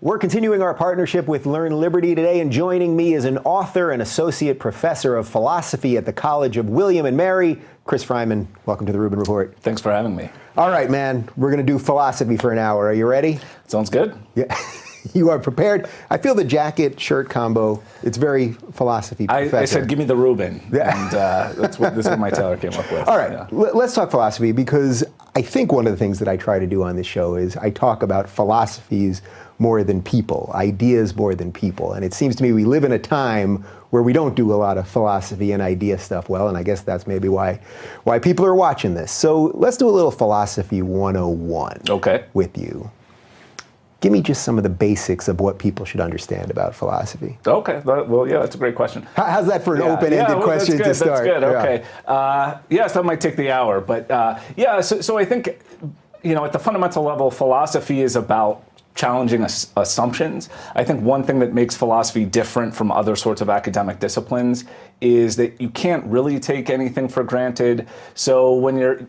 We're continuing our partnership with Learn Liberty today, and joining me is an author and associate professor of philosophy at the College of William and Mary, Chris Fryman. Welcome to the Rubin Report. Thanks for having me. All right, man. We're going to do philosophy for an hour. Are you ready? Sounds good. Yeah. You are prepared. I feel the jacket-shirt combo, it's very philosophy professor. I said, give me the Rubin, and this is what my tailor came up with. All right, let's talk philosophy, because I think one of the things that I try to do on this show is I talk about philosophies more than people, ideas more than people. And it seems to me we live in a time where we don't do a lot of philosophy and idea stuff well, and I guess that's maybe why people are watching this. So let's do a little Philosophy 101 with you. Give me just some of the basics of what people should understand about philosophy. Okay, well, yeah, that's a great question. How's that for an open-ended question to start? That's good, okay. Yes, that might take the hour, but so I think, at the fundamental level, philosophy is about challenging assumptions. I think one thing that makes philosophy different from other sorts of academic disciplines is that you can't really take anything for granted. So when you're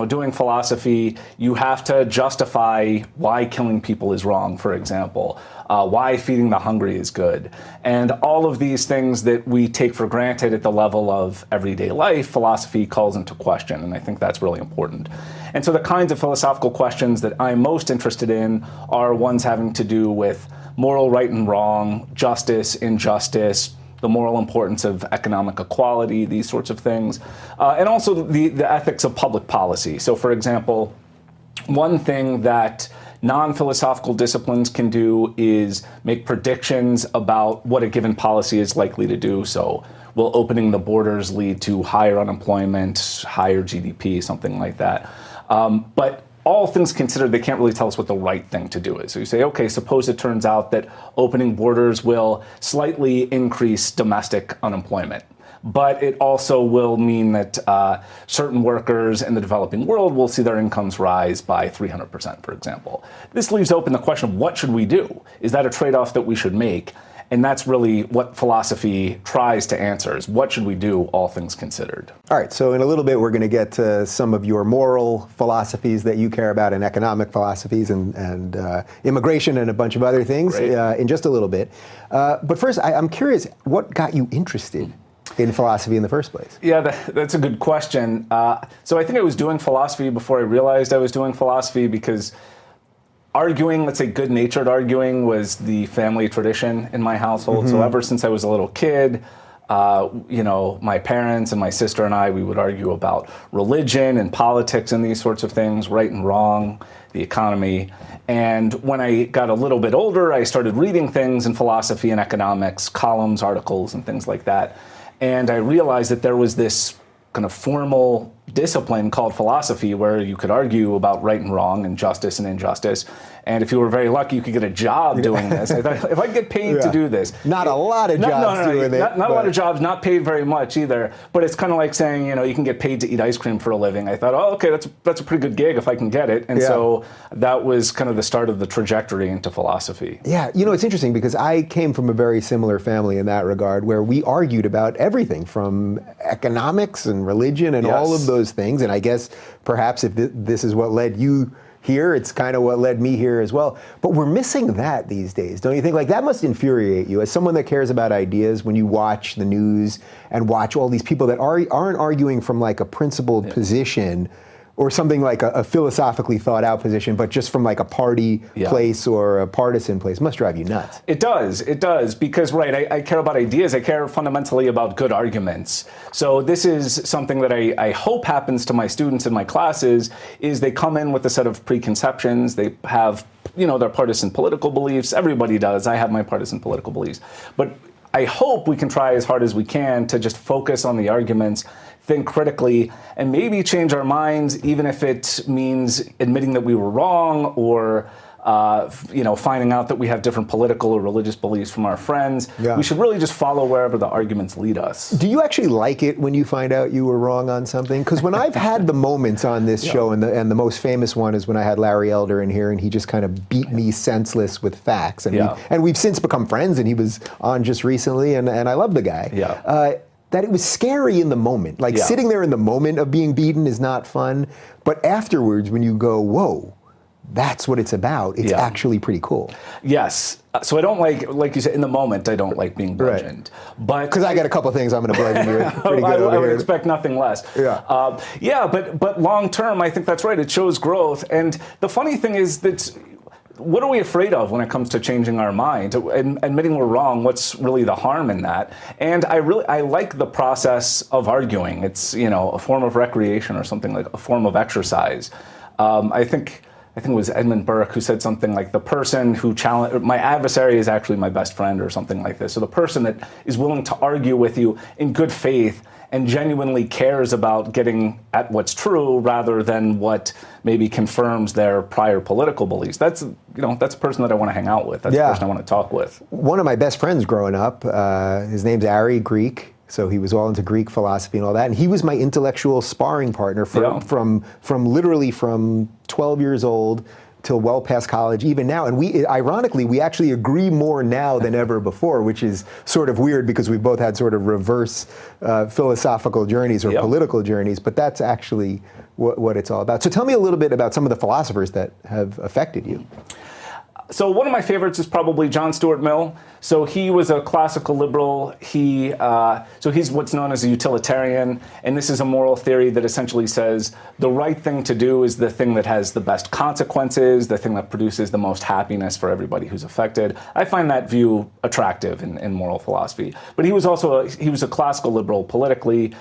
doing philosophy, you have to justify why killing people is wrong, for example, why feeding the hungry is good. And all of these things that we take for granted at the level of everyday life, philosophy calls into question, and I think that's really important. And so the kinds of philosophical questions that I'm most interested in are ones having to do with moral right and wrong, justice, injustice, the moral importance of economic equality, these sorts of things, and also the ethics of public policy. So, for example, one thing that non-philosophical disciplines can do is make predictions about what a given policy is likely to do. So, will opening the borders lead to higher unemployment, higher GDP, something like that? But all things considered, they can't really tell us what the right thing to do is. So you say, okay, suppose it turns out that opening borders will slightly increase domestic unemployment, but it also will mean that certain workers in the developing world will see their incomes rise by 300%, for example. This leaves open the question of what should we do? Is that a trade-off that we should make? And that's really what philosophy tries to answer, is what should we do, all things considered. All right, so in a little bit we're going to get to some of your moral philosophies that you care about, and economic philosophies, and immigration, and a bunch of other things in just a little bit. But first, I'm curious, what got you interested in philosophy in the first place? Yeah, that's a good question. So I think I was doing philosophy before I realized I was doing philosophy, because arguing, let's say good-natured arguing, was the family tradition in my household. So ever since I was a little kid, my parents and my sister and I, we would argue about religion and politics and these sorts of things, right and wrong, the economy. And when I got a little bit older, I started reading things in philosophy and economics, columns, articles, and things like that. And I realized that there was this kind of formal discipline called philosophy where you could argue about right and wrong and justice and injustice. And if you were very lucky, you could get a job doing this. I thought, if I get paid to do this. Not a lot of jobs doing it. Not a lot of jobs, not paid very much either. But it's kind of like saying, you can get paid to eat ice cream for a living. I thought, oh, okay, that's a pretty good gig if I can get it. And so that was kind of the start of the trajectory into philosophy. Yeah, it's interesting because I came from a very similar family in that regard, where we argued about everything from economics and religion and all of those things. And I guess perhaps if this is what led you here, it's kind of what led me here as well. But we're missing that these days, don't you think? Like, that must infuriate you as someone that cares about ideas, when you watch the news and watch all these people that aren't arguing from like a principled position or something like a philosophically thought out position, but just from like a party place or a partisan place. Must drive you nuts. It does, because I care about ideas. I care fundamentally about good arguments. So this is something that I hope happens to my students in my classes, is they come in with a set of preconceptions. They have, their partisan political beliefs. Everybody does. I have my partisan political beliefs. But I hope we can try as hard as we can to just focus on the arguments, think critically, and maybe change our minds, even if it means admitting that we were wrong, or finding out that we have different political or religious beliefs from our friends. We should really just follow wherever the arguments lead us. Do you actually like it when you find out you were wrong on something? Because when I've had the moments on this show, and the most famous one is when I had Larry Elder in here, and he just kind of beat me senseless with facts. And we've since become friends, and he was on just recently, and I love the guy. That it was scary in the moment. Like, sitting there in the moment of being beaten is not fun, but afterwards when you go, whoa, that's what it's about, it's actually pretty cool. Yes. So I don't like you said, in the moment, I don't like being bludgeoned. Right. But because I got a couple things I'm going to bludgeon you with pretty good over I would here. expect nothing less. Yeah. But long term, I think that's right. It shows growth. And the funny thing is that what are we afraid of when it comes to changing our mind? And admitting we're wrong, what's really the harm in that? And I like the process of arguing. It's, a form of recreation or something, like a form of exercise. I think it was Edmund Burke who said something like, the person who my adversary is actually my best friend, or something like this. So the person that is willing to argue with you in good faith and genuinely cares about getting at what's true rather than what maybe confirms their prior political beliefs. That's a person that I want to hang out with. That's the person I want to talk with. One of my best friends growing up, his name's Ari, Greek. So he was all into Greek philosophy and all that, and he was my intellectual sparring partner from literally from 12 years old till well past college, even now. And we actually agree more now than ever before, which is sort of weird because we both had sort of reverse philosophical journeys or political journeys, but that's actually what it's all about. So tell me a little bit about some of the philosophers that have affected you. So one of my favorites is probably John Stuart Mill. So he was a classical liberal. He's what's known as a utilitarian, and this is a moral theory that essentially says the right thing to do is the thing that has the best consequences, the thing that produces the most happiness for everybody who's affected. I find that view attractive in moral philosophy. But he was also a classical liberal politically.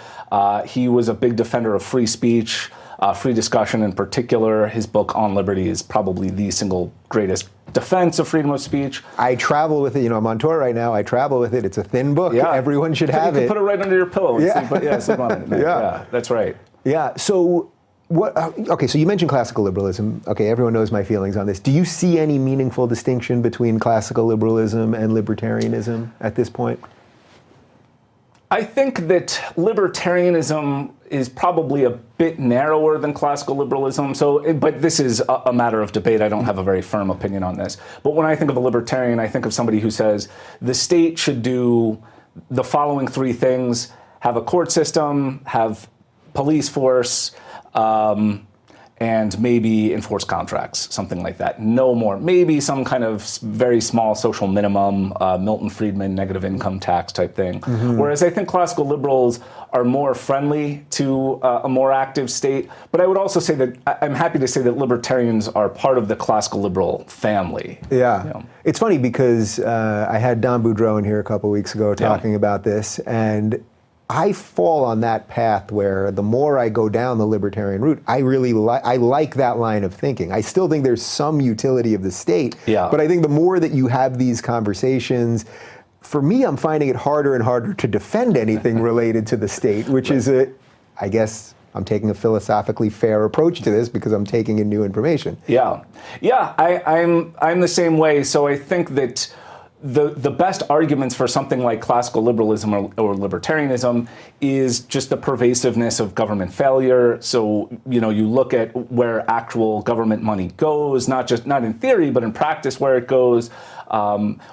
He was a big defender of free speech. Free discussion in particular. His book On Liberty is probably the single greatest defense of freedom of speech. I travel with it. I'm on tour right now. I travel with it. It's a thin book. Yeah. Everyone should have it. You can put it right under your pillow. And sleep on it. Yeah, that's right. Yeah. So what? Okay. So you mentioned classical liberalism. Okay. Everyone knows my feelings on this. Do you see any meaningful distinction between classical liberalism and libertarianism at this point? I think that libertarianism is probably a bit narrower than classical liberalism. But this is a matter of debate. I don't have a very firm opinion on this. But when I think of a libertarian, I think of somebody who says the state should do the following three things: have a court system, have police force, and maybe enforce contracts, something like that. No more. Maybe some kind of very small social minimum, Milton Friedman negative income tax type thing. Mm-hmm. Whereas I think classical liberals are more friendly to a more active state. But I would also say that I'm happy to say that libertarians are part of the classical liberal family. Yeah. It's funny because I had Don Boudreau in here a couple weeks ago talking about this, and I fall on that path where the more I go down the libertarian route, I really like that line of thinking. I still think there's some utility of the state, but I think the more that you have these conversations, for me, I'm finding it harder and harder to defend anything related to the state, which is I guess I'm taking a philosophically fair approach to this because I'm taking in new information. I'm the same way. So I think that the best arguments for something like classical liberalism or libertarianism is just the pervasiveness of government failure. So, you look at where actual government money goes, not in theory, but in practice where it goes,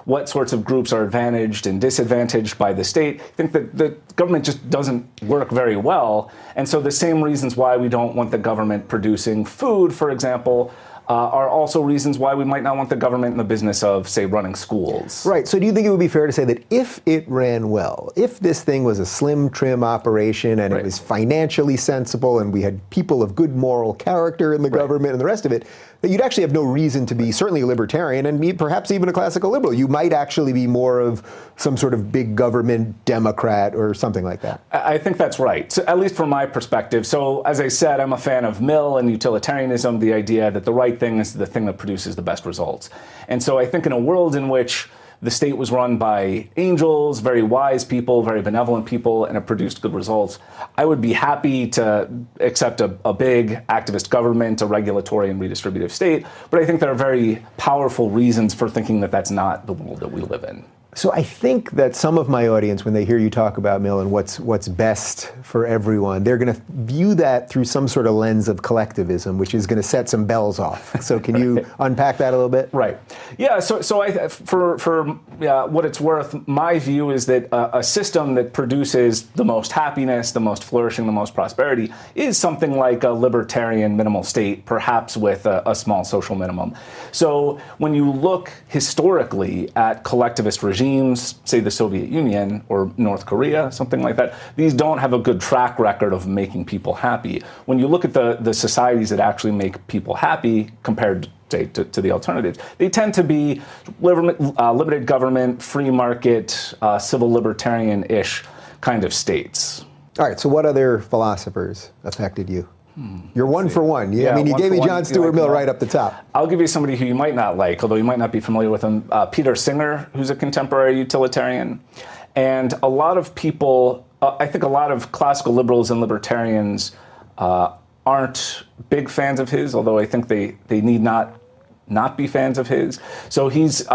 what sorts of groups are advantaged and disadvantaged by the state. I think that the government just doesn't work very well. And so the same reasons why we don't want the government producing food, for example, are also reasons why we might not want the government in the business of, say, running schools. Right. So do you think it would be fair to say that if it ran well, if this thing was a slim, trim operation and it was financially sensible and we had people of good moral character in the government and the rest of it, that you'd actually have no reason to be certainly a libertarian and perhaps even a classical liberal. You might actually be more of some sort of big government Democrat or something like that. I think that's right, so, at least from my perspective. So as I said, I'm a fan of Mill and utilitarianism, the idea that the right thing is the thing that produces the best results. And so I think in a world in which the state was run by angels, very wise people, very benevolent people, and it produced good results, I would be happy to accept a big activist government, a regulatory and redistributive state. But I think there are very powerful reasons for thinking that that's not the world that we live in. So I think that some of my audience, when they hear you talk about, Mill, and what's best for everyone, they're going to view that through some sort of lens of collectivism, which is going to set some bells off. So can you unpack that a little bit? Right. Yeah. So for what it's worth, my view is that a system that produces the most happiness, the most flourishing, the most prosperity is something like a libertarian minimal state, perhaps with a small social minimum. So when you look historically at collectivist regimes, say the Soviet Union or North Korea, something like that, these don't have a good track record of making people happy. When you look at the societies that actually make people happy compared to the alternatives, they tend to be limited government, free market, civil libertarian-ish kind of states. All right, so what other philosophers affected you? You're one for one. I mean, you gave me John Stuart Mill right up the top. I'll give you somebody who you might not like, although you might not be familiar with him, Peter Singer, who's a contemporary utilitarian. And a lot of people, I think a lot of classical liberals and libertarians aren't big fans of his, although I think they need not be fans of his. So he's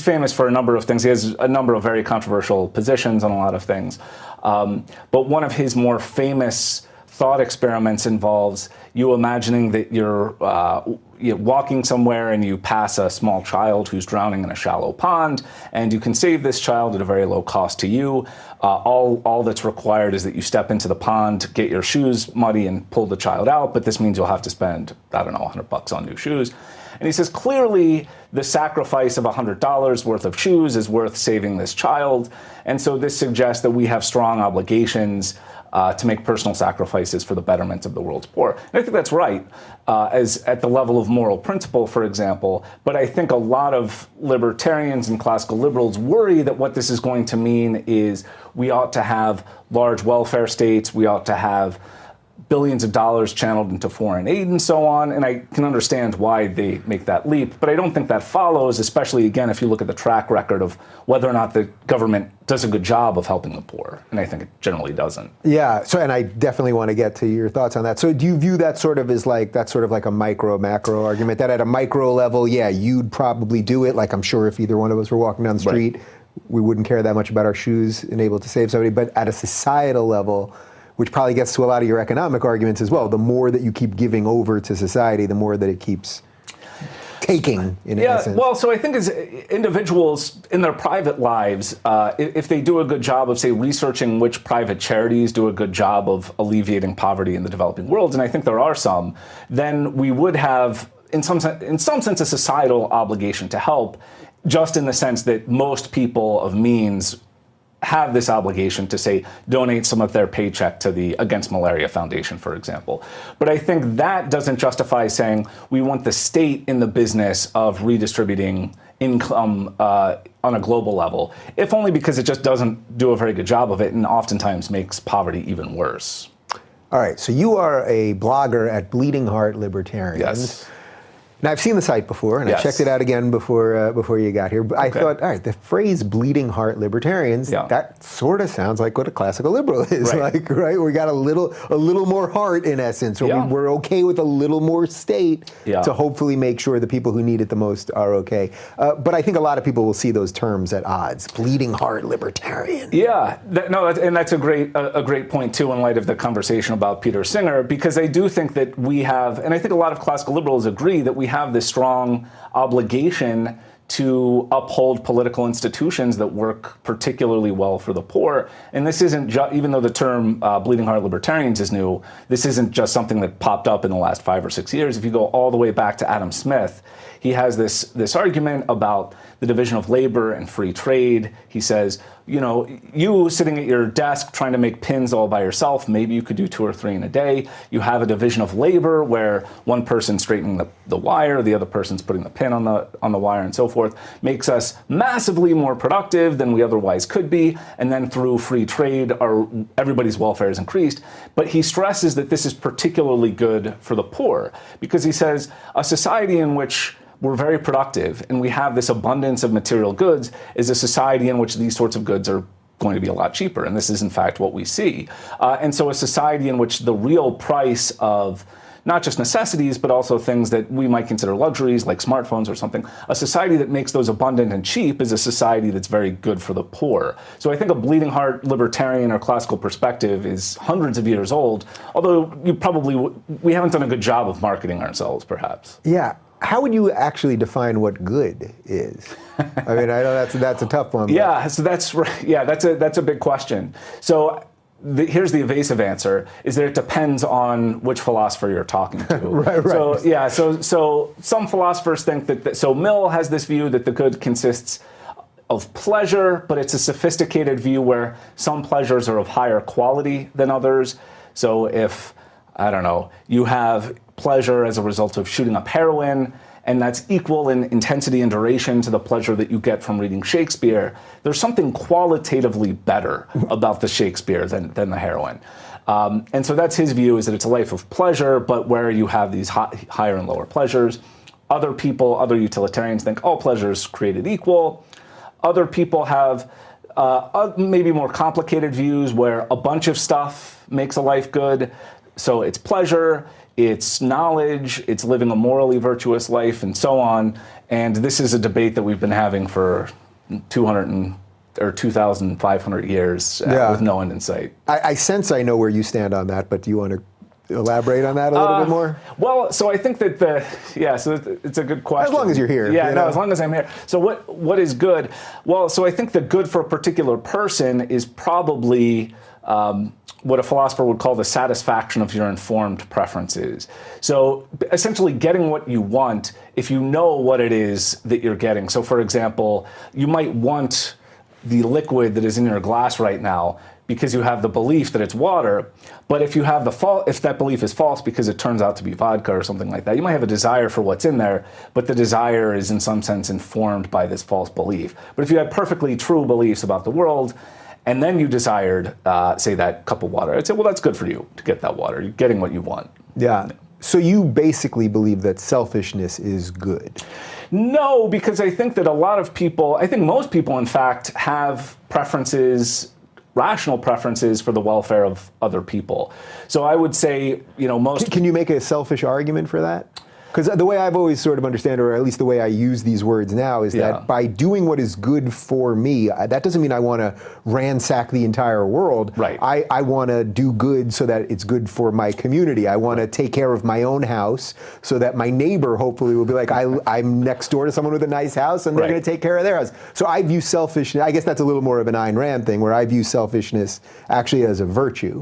famous for a number of things. He has a number of very controversial positions on a lot of things. But one of his more famous thought experiments involves you imagining that you're walking somewhere and you pass a small child who's drowning in a shallow pond, and you can save this child at a very low cost to you. All that's required is that you step into the pond, get your shoes muddy, and pull the child out. But this means you'll have to spend, I don't know, $100 on new shoes. And he says, clearly, the sacrifice of $100 worth of shoes is worth saving this child. And so this suggests that we have strong obligations to make personal sacrifices for the betterment of the world's poor. And I think that's right, as at the level of moral principle, for example. But I think a lot of libertarians and classical liberals worry that what this is going to mean is we ought to have large welfare states, we ought to have billions of dollars channeled into foreign aid and so on, and I can understand why they make that leap, but I don't think that follows, especially, again, if you look at the track record of whether or not the government does a good job of helping the poor, and I think it generally doesn't. Yeah, so, and I definitely want to get to your thoughts on that. So do you view that sort of as like, that's sort of like a micro-macro argument, that at a micro level, yeah, you'd probably do it, like I'm sure if either one of us were walking down the street, we wouldn't care that much about our shoes and able to save somebody, but at a societal level, which probably gets to a lot of your economic arguments as well. The more that you keep giving over to society, the more that it keeps taking, in essence. Well, so I think as individuals in their private lives, if they do a good job of, say, researching which private charities do a good job of alleviating poverty in the developing world, and I think there are some, then we would have, in some sense, a societal obligation to help, just in the sense that most people of means have this obligation to, say, donate some of their paycheck to the Against Malaria Foundation, for example. But I think that doesn't justify saying we want the state in the business of redistributing income on a global level, if only because it just doesn't do a very good job of it and oftentimes makes poverty even worse. All right, so you are a blogger at Bleeding Heart Libertarians. Yes. Now, I've seen the site before, and I checked it out again before you got here. But I thought, all right, the phrase "bleeding heart libertarians" that sort of sounds like what a classical liberal is like, right? We got a little more heart, in essence, or we're okay with a little more state to hopefully make sure the people who need it the most are okay. But I think a lot of people will see those terms at odds: bleeding heart libertarian. Yeah, and that's a great point too, in light of the conversation about Peter Singer, because I do think that we have, and I think a lot of classical liberals agree that we have this strong obligation to uphold political institutions that work particularly well for the poor. And this isn't just, even though the term bleeding heart libertarians is new, this isn't just something that popped up in the last 5 or 6 years. If you go all the way back to Adam Smith, he has this argument about the division of labor and free trade. He says, you know, you sitting at your desk trying to make pins all by yourself, maybe you could do 2 or 3 in a day. You have a division of labor where one person's straightening the wire, the other person's putting the pin on the wire, and so forth, makes us massively more productive than we otherwise could be. And then through free trade, everybody's welfare is increased. But he stresses that this is particularly good for the poor, because he says a society in which we're very productive and we have this abundance of material goods is a society in which these sorts of goods are going to be a lot cheaper. And this is, in fact, what we see. And so a society in which the real price of not just necessities, but also things that we might consider luxuries, like smartphones or something. A society that makes those abundant and cheap is a society that's very good for the poor. So I think a bleeding heart libertarian or classical perspective is hundreds of years old, although we haven't done a good job of marketing ourselves, perhaps. Yeah. How would you actually define what good is? I mean, I know that's a tough one. Yeah, so that's a big question. So here's the evasive answer: is that it depends on which philosopher you're talking to. Right. So yeah, so some philosophers think that. So Mill has this view that the good consists of pleasure, but it's a sophisticated view where some pleasures are of higher quality than others. So if, I don't know, you have pleasure as a result of shooting up heroin, and that's equal in intensity and duration to the pleasure that you get from reading Shakespeare, there's something qualitatively better about the Shakespeare than the heroin. And so that's his view, is that it's a life of pleasure, but where you have these higher and lower pleasures. Other utilitarians think all pleasure is created equal. Other people have maybe more complicated views where a bunch of stuff makes a life good. So it's pleasure, it's knowledge, it's living a morally virtuous life, and so on. And this is a debate that we've been having for 2,500 years with no end in sight. I sense I know where you stand on that, but do you want to elaborate on that a little bit more? Well, so I think that so it's a good question. As long as you're here. Yeah, no, as long as I'm here. So what is good? Well, so I think the good for a particular person is probably what a philosopher would call the satisfaction of your informed preferences. So essentially getting what you want if you know what it is that you're getting. So for example, you might want the liquid that is in your glass right now because you have the belief that it's water, but if that belief is false because it turns out to be vodka or something like that, you might have a desire for what's in there, but the desire is in some sense informed by this false belief. But if you had perfectly true beliefs about the world, and then you desired, say, that cup of water, I'd say, well, that's good for you to get that water. You're getting what you want. Yeah. So you basically believe that selfishness is good? No, because I think that most people, in fact, have preferences, rational preferences for the welfare of other people. So I would say, most... Can you make a selfish argument for that? Because the way I've always sort of understand, or at least the way I use these words now, is that by doing what is good for me, that doesn't mean I want to ransack the entire world. Right. I want to do good so that it's good for my community. I want to take care of my own house so that my neighbor hopefully will be like, I'm next door to someone with a nice house and they're going to take care of their house. So I view selfishness, I guess that's a little more of an Ayn Rand thing, where I view selfishness actually as a virtue.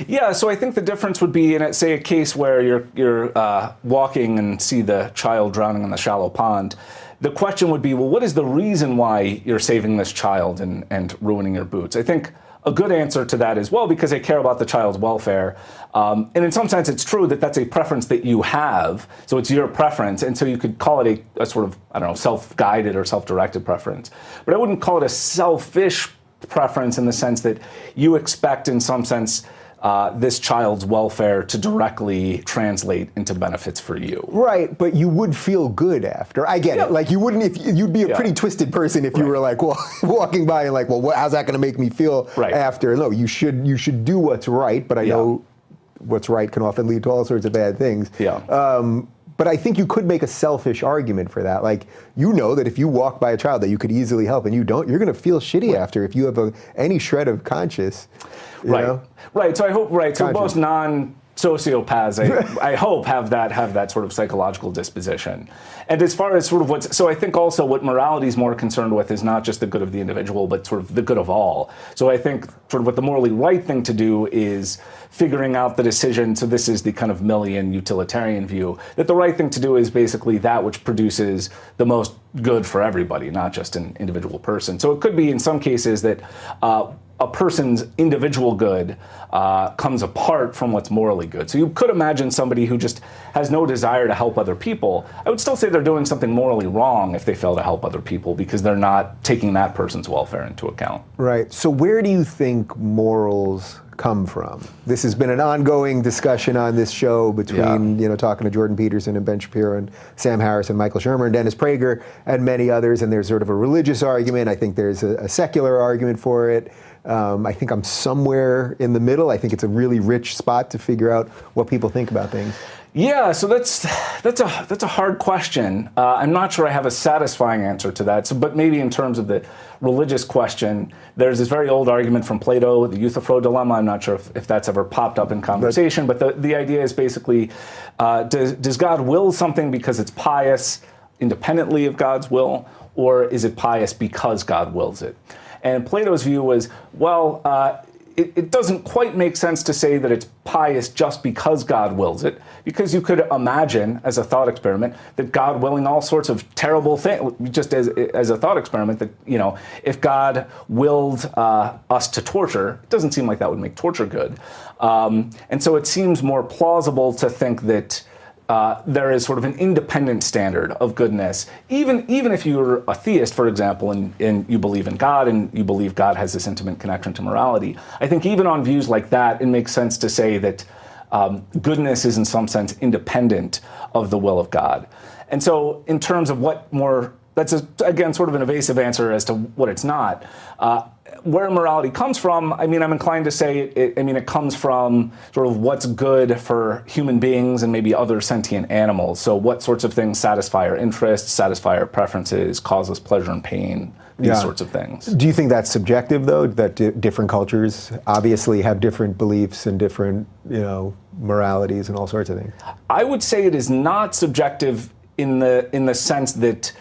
Yeah, so I think the difference would be in, say, a case where you're walking and see the child drowning in the shallow pond. The question would be, well, what is the reason why you're saving this child and ruining your boots? I think a good answer to that is, well, because I care about the child's welfare. And in some sense, it's true that that's a preference that you have. So it's your preference. And so you could call it a sort of, I don't know, self-guided or self-directed preference. But I wouldn't call it a selfish preference in the sense that you expect, in some sense, this child's welfare to directly translate into benefits for you. Right, but you would feel good after. I get it. Like you wouldn't you'd be a pretty twisted person if you were like, well, walking by and like, well, how's that going to make me feel after? No, you should do what's right, but I know what's right can often lead to all sorts of bad things. Yeah. But I think you could make a selfish argument for that. Like, that if you walk by a child that you could easily help and you don't, you're going to feel shitty after if you have any shred of conscience. You know? Right. So I hope. Right. So most non-sociopaths, I hope, have that sort of psychological disposition. And as far as sort of so I think also what morality is more concerned with is not just the good of the individual, but sort of the good of all. So I think sort of what the morally right thing to do is figuring out the decision. So this is the kind of Millian utilitarian view, that the right thing to do is basically that which produces the most good for everybody, not just an individual person. So it could be in some cases that a person's individual good comes apart from what's morally good. So you could imagine somebody who just has no desire to help other people. I would still say they're doing something morally wrong if they fail to help other people because they're not taking that person's welfare into account. Right. So where do you think morals come from? This has been an ongoing discussion on this show between, talking to Jordan Peterson and Ben Shapiro and Sam Harris and Michael Shermer and Dennis Prager and many others. And there's sort of a religious argument. I think there's a secular argument for it. I think I'm somewhere in the middle. I think it's a really rich spot to figure out what people think about things. Yeah, so that's a hard question. I'm not sure I have a satisfying answer to that. So, but maybe in terms of the religious question, there's this very old argument from Plato, the Euthyphro dilemma. I'm not sure if that's ever popped up in conversation, but the idea is basically, does God will something because it's pious independently of God's will, or is it pious because God wills it? And Plato's view was, well, it doesn't quite make sense to say that it's pious just because God wills it, because you could imagine, as a thought experiment, that God willing all sorts of terrible things, just as a thought experiment, that, if God willed us to torture, it doesn't seem like that would make torture good. And so it seems more plausible to think that there is sort of an independent standard of goodness, even if you're a theist, for example, and you believe in God and you believe God has this intimate connection to morality. I think even on views like that, it makes sense to say that goodness is in some sense independent of the will of God. And so in terms of that's again sort of an evasive answer as to what it's not. Where morality comes from, I'm inclined to say it comes from sort of what's good for human beings and maybe other sentient animals. So what sorts of things satisfy our interests, satisfy our preferences, cause us pleasure and pain, these sorts of things. Do you think that's subjective, though, that different cultures obviously have different beliefs and different, moralities and all sorts of things? I would say it is not subjective in the sense that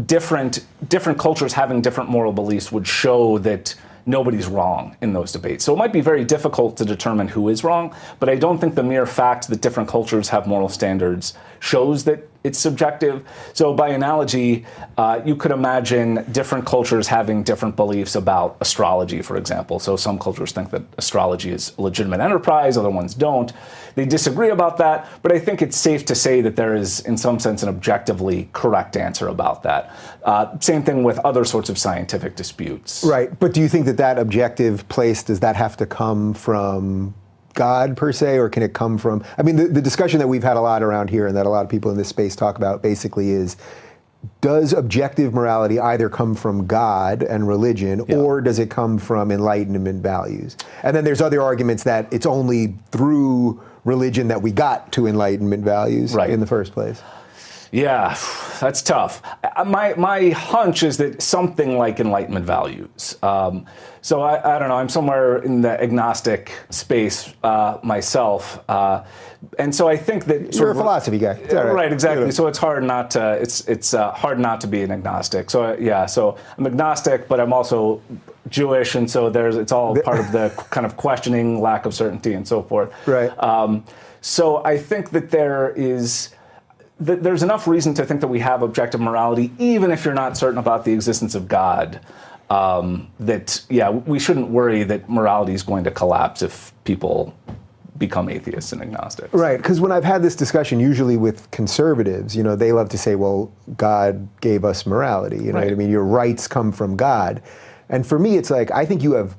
different cultures having different moral beliefs would show that nobody's wrong in those debates. So it might be very difficult to determine who is wrong, but I don't think the mere fact that different cultures have moral standards shows that it's subjective. So by analogy, you could imagine different cultures having different beliefs about astrology, for example. So some cultures think that astrology is a legitimate enterprise, other ones don't. They disagree about that, but I think it's safe to say that there is, in some sense, an objectively correct answer about that. Same thing with other sorts of scientific disputes. Right, but do you think that objective place, does that have to come from God per se, or can it come from, the discussion that we've had a lot around here and that a lot of people in this space talk about basically is, does objective morality either come from God and religion, or does it come from Enlightenment values? And then there's other arguments that it's only through religion that we got to Enlightenment values in the first place. Yeah, that's tough. My hunch is that something like Enlightenment values. So I don't know, I'm somewhere in the agnostic space myself. And so I think that you're a philosophy guy. Right, exactly. So it's hard not to it's hard not to be an agnostic. So so I'm agnostic, but I'm also Jewish, and so it's all part of the kind of questioning, lack of certainty, and so forth. Right. So I think that there's enough reason to think that we have objective morality, even if you're not certain about the existence of God, we shouldn't worry that morality is going to collapse if people become atheists and agnostics. Right, because when I've had this discussion, usually with conservatives, they love to say, well, God gave us morality, you know what I mean? Your rights come from God. And for me, it's like, I think you have,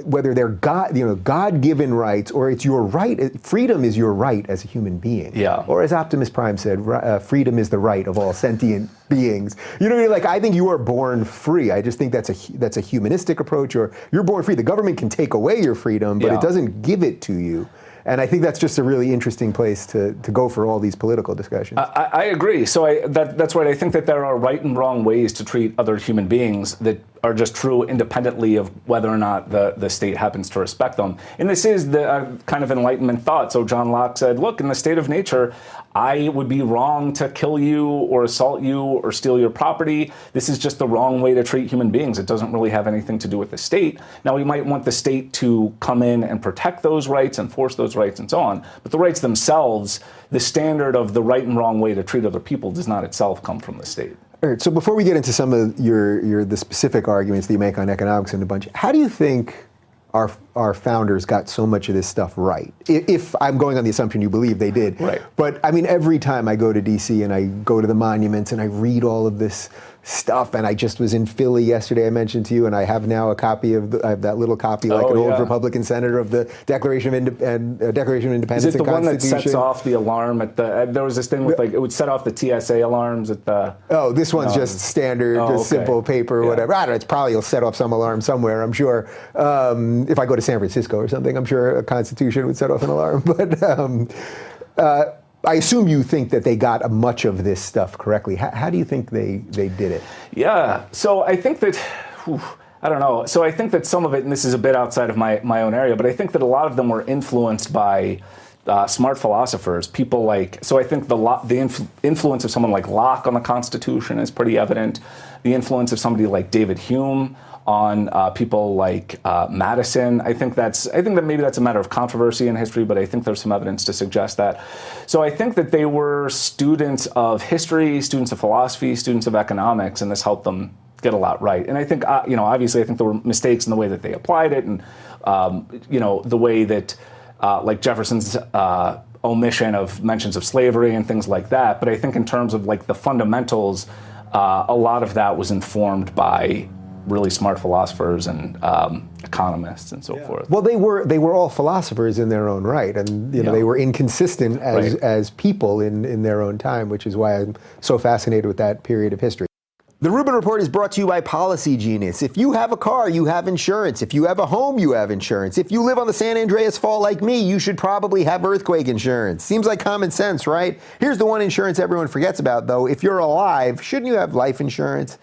whether they're God-given rights, or it's your right, freedom is your right as a human being. Yeah. Or as Optimus Prime said, freedom is the right of all sentient beings. You know what I mean? Like, I think you are born free. I just think that's a humanistic approach, or you're born free. The government can take away your freedom, but it doesn't give it to you. And I think that's just a really interesting place to go for all these political discussions. I agree. So that's right. I think that there are right and wrong ways to treat other human beings that are just true independently of whether or not the state happens to respect them. And this is the kind of Enlightenment thought. So John Locke said, look, in the state of nature, I would be wrong to kill you or assault you or steal your property. This is just the wrong way to treat human beings. It doesn't really have anything to do with the state. Now, we might want the state to come in and protect those rights, enforce those rights, and so on. But the rights themselves, the standard of the right and wrong way to treat other people does not itself come from the state. All right, so before we get into some of the specific arguments that you make on economics and a bunch, how do you think our founders got so much of this stuff right? If I'm going on the assumption you believe they did. Right. But every time I go to DC and I go to the monuments and I read all of this stuff, and I just was in Philly yesterday, I mentioned to you, and I have now a copy of I have that little copy, like an old Republican senator, of the Declaration of Independence. Is it the and one that Constitution. sets off the alarm at the? There was this thing with it would set off the TSA alarms at the. Oh, this one's just standard, just simple paper or whatever. I don't know. It's probably will set off some alarm somewhere. I'm sure. If I go to San Francisco or something, I'm sure a Constitution would set off an alarm. But I assume you think that they got much of this stuff correctly. How do you think they did it? Yeah, so I think that, I don't know. So I think that some of it, and this is a bit outside of my own area, but I think that a lot of them were influenced by smart philosophers, people like, so I think the influence of someone like Locke on the Constitution is pretty evident. The influence of somebody like David Hume on people like Madison. I think that maybe that's a matter of controversy in history, but I think there's some evidence to suggest that. So I think that they were students of history, students of philosophy, students of economics, and this helped them get a lot right. And I think, obviously, I think there were mistakes in the way that they applied it, and the way that, like Jefferson's omission of mentions of slavery and things like that. But I think in terms of like the fundamentals, a lot of that was informed by really smart philosophers and economists and so forth. Well, they were all philosophers in their own right, and they were inconsistent as people in their own time, which is why I'm so fascinated with that period of history. The Rubin Report is brought to you by Policy Genius. If you have a car, you have insurance. If you have a home, you have insurance. If you live on the San Andreas Fault like me, you should probably have earthquake insurance. Seems like common sense, right? Here's the one insurance everyone forgets about, though. If you're alive, shouldn't you have life insurance?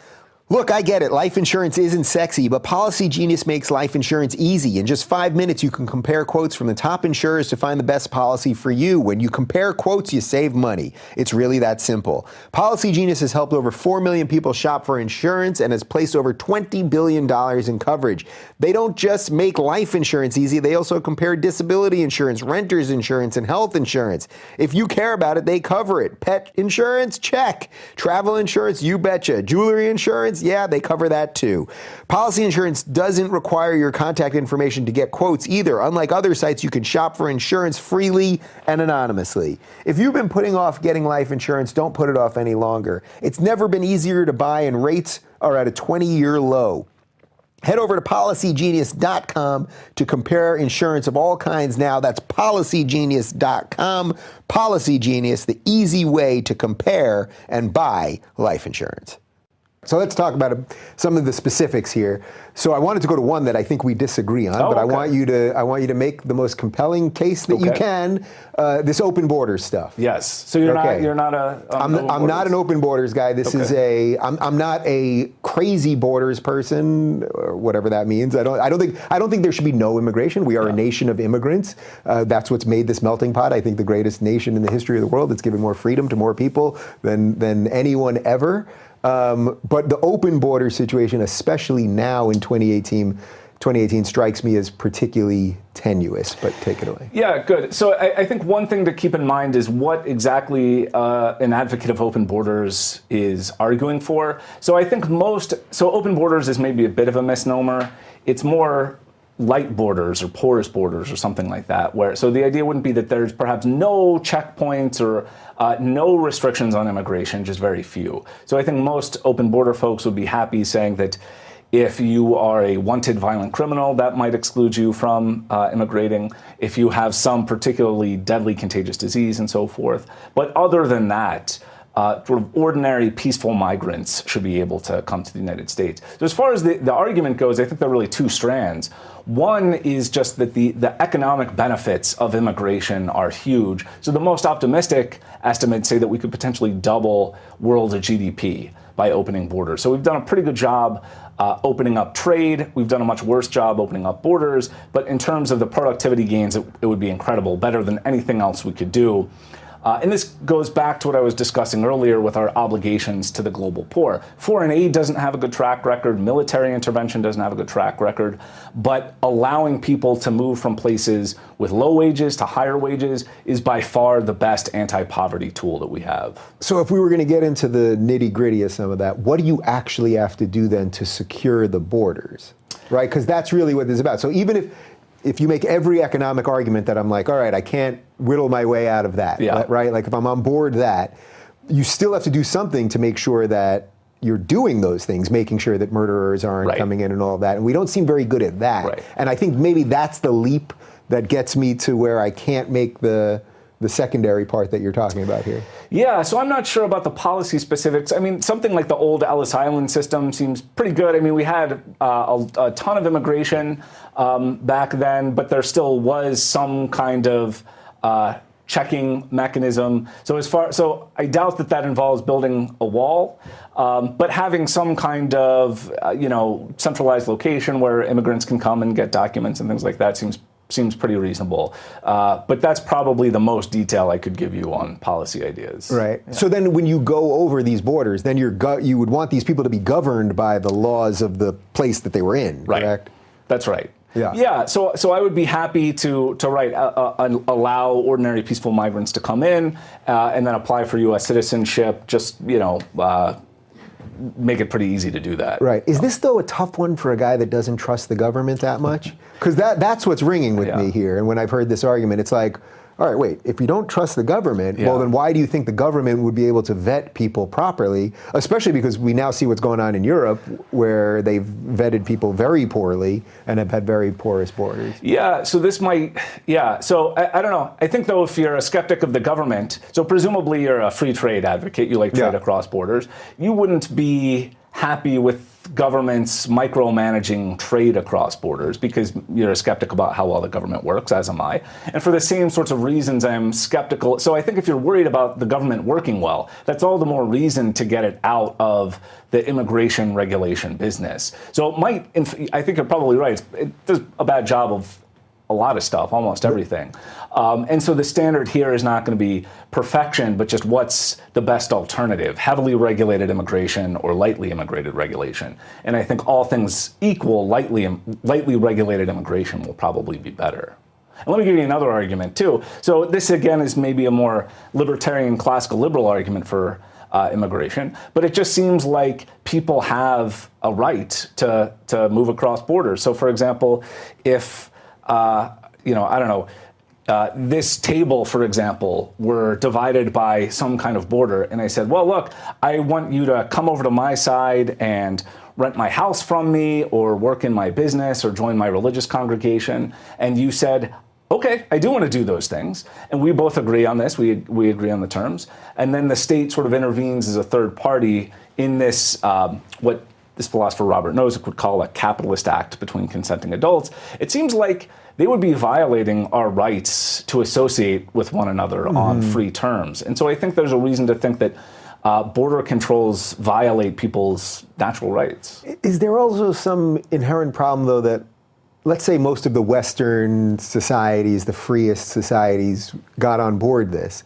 Look, I get it. Life insurance isn't sexy, but Policy Genius makes life insurance easy. In just 5 minutes, you can compare quotes from the top insurers to find the best policy for you. When you compare quotes, you save money. It's really that simple. Policy Genius has helped over 4 million people shop for insurance and has placed over $20 billion in coverage. They don't just make life insurance easy, they also compare disability insurance, renter's insurance, and health insurance. If you care about it, they cover it. Pet insurance? Check. Travel insurance? You betcha. Jewelry insurance? Yeah, they cover that too. Policy insurance doesn't require your contact information to get quotes either. Unlike other sites, you can shop for insurance freely and anonymously. If you've been putting off getting life insurance, don't put it off any longer. It's never been easier to buy, and rates are at a 20-year low. Head over to PolicyGenius.com to compare insurance of all kinds now. That's PolicyGenius.com. Policy Genius, the easy way to compare and buy life insurance. So let's talk about some of the specifics here. So I wanted to go to one that I think we disagree on, but okay. I want you to make the most compelling case that you can. This open borders stuff. Yes. So you're not I'm not an open borders guy. This is I'm not a crazy borders person, or whatever that means. I don't think there should be no immigration. We are a nation of immigrants. That's what's made this melting pot. I think the greatest nation in the history of the world. It's given more freedom to more people than anyone ever. But the open border situation, especially now in 2018 strikes me as particularly tenuous, but take it away. Yeah, good. So I think one thing to keep in mind is what exactly an advocate of open borders is arguing for. So I think open borders is maybe a bit of a misnomer. It's more light borders or porous borders or something like that. So the idea wouldn't be that there's perhaps no checkpoints or no restrictions on immigration, just very few. So I think most open border folks would be happy saying that if you are a wanted violent criminal, that might exclude you from immigrating. If you have some particularly deadly contagious disease and so forth. But other than that, sort of ordinary peaceful migrants should be able to come to the United States. So as far as the argument goes, I think there are really two strands. One is just that the economic benefits of immigration are huge. So the most optimistic estimates say that we could potentially double world GDP by opening borders. So we've done a pretty good job opening up trade. We've done a much worse job opening up borders. But in terms of the productivity gains, it would be incredible, better than anything else we could do. And this goes back to what I was discussing earlier with our obligations to the global poor. Foreign aid doesn't have a good track record. Military intervention doesn't have a good track record. But allowing people to move from places with low wages to higher wages is by far the best anti-poverty tool that we have. So if we were going to get into the nitty-gritty of some of that, what do you actually have to do then to secure the borders? Right? Because that's really what this is about. So even if you make every economic argument that I'm like, all right, I can't whittle my way out of that, right? Like if I'm on board that, you still have to do something to make sure that you're doing those things, making sure that murderers aren't coming in and all of that. And we don't seem very good at that. Right. And I think maybe that's the leap that gets me to where I can't make the secondary part that you're talking about here. Yeah, so I'm not sure about the policy specifics. I mean, something like the old Ellis Island system seems pretty good. I mean, we had a ton of immigration back then, but there still was some kind of checking mechanism. So I doubt that involves building a wall, but having some kind of centralized location where immigrants can come and get documents and things like that seems pretty reasonable. But that's probably the most detail I could give you on policy ideas. Right. Yeah. So then when you go over these borders, then you would want these people to be governed by the laws of the place that they were in, right. Correct? That's right. Yeah. Yeah. So I would be happy to allow ordinary peaceful migrants to come in and then apply for U.S. citizenship. Just make it pretty easy to do that. Right. Is this though a tough one for a guy that doesn't trust the government that much? Because that's what's ringing with me here. And when I've heard this argument, it's like, all right, wait, if you don't trust the government, well, then why do you think the government would be able to vet people properly? Especially because we now see what's going on in Europe, where they've vetted people very poorly and have had very porous borders. Yeah, so this might, so I don't know. I think, though, if you're a skeptic of the government, so presumably you're a free trade advocate, you like trade across borders, you wouldn't be happy with governments micromanaging trade across borders because you're a skeptic about how well the government works, as am I. And for the same sorts of reasons, I'm skeptical. So I think if you're worried about the government working well, that's all the more reason to get it out of the immigration regulation business. So it might, I think you're probably right, it does a bad job of a lot of stuff, almost everything. And so the standard here is not going to be perfection, but just what's the best alternative, heavily regulated immigration or lightly immigrated regulation. And I think all things equal, lightly regulated immigration will probably be better. And let me give you another argument, too. So this, again, is maybe a more libertarian, classical liberal argument for immigration, but it just seems like people have a right to move across borders. So, for example, if I don't know, this table, for example, were divided by some kind of border, and I said, well, look, I want you to come over to my side and rent my house from me, or work in my business, or join my religious congregation, and you said, okay, I do want to do those things, and we both agree on this, we agree on the terms, and then the state sort of intervenes as a third party in this, what this philosopher Robert Nozick would call a capitalist act between consenting adults. It seems like they would be violating our rights to associate with one another on free terms. And so I think there's a reason to think that border controls violate people's natural rights. Is there also some inherent problem, though, that let's say most of the Western societies, the freest societies, got on board this?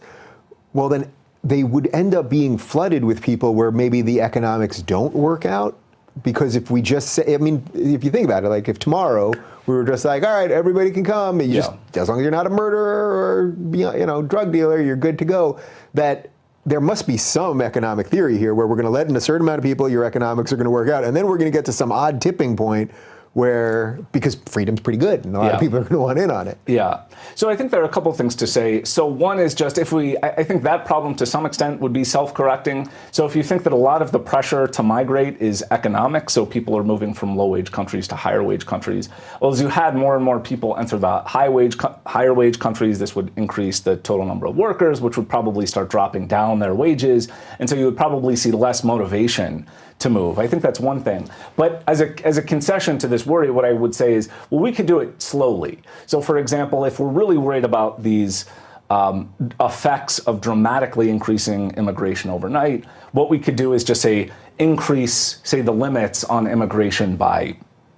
Well, then they would end up being flooded with people where maybe the economics don't work out. Because if we just say, I mean, if you think about it, like if tomorrow we were just like, all right, everybody can come, and just, as long as you're not a murderer or drug dealer, you're good to go, that there must be some economic theory here where we're going to let in a certain amount of people, your economics are going to work out, and then we're going to get to some odd tipping point where, because freedom's pretty good, and a lot of people are going to want in on it. Yeah. So I think there are a couple of things to say. So one is just I think that problem to some extent would be self-correcting. So if you think that a lot of the pressure to migrate is economic, so people are moving from low-wage countries to higher-wage countries, well, as you had more and more people enter the higher-wage countries, this would increase the total number of workers, which would probably start dropping down their wages, and so you would probably see less motivation to move. I think that's one thing. But as a concession to this worry, what I would say is, well, we could do it slowly. So for example, if we're really worried about these effects of dramatically increasing immigration overnight, what we could do is just increase the limits on immigration by,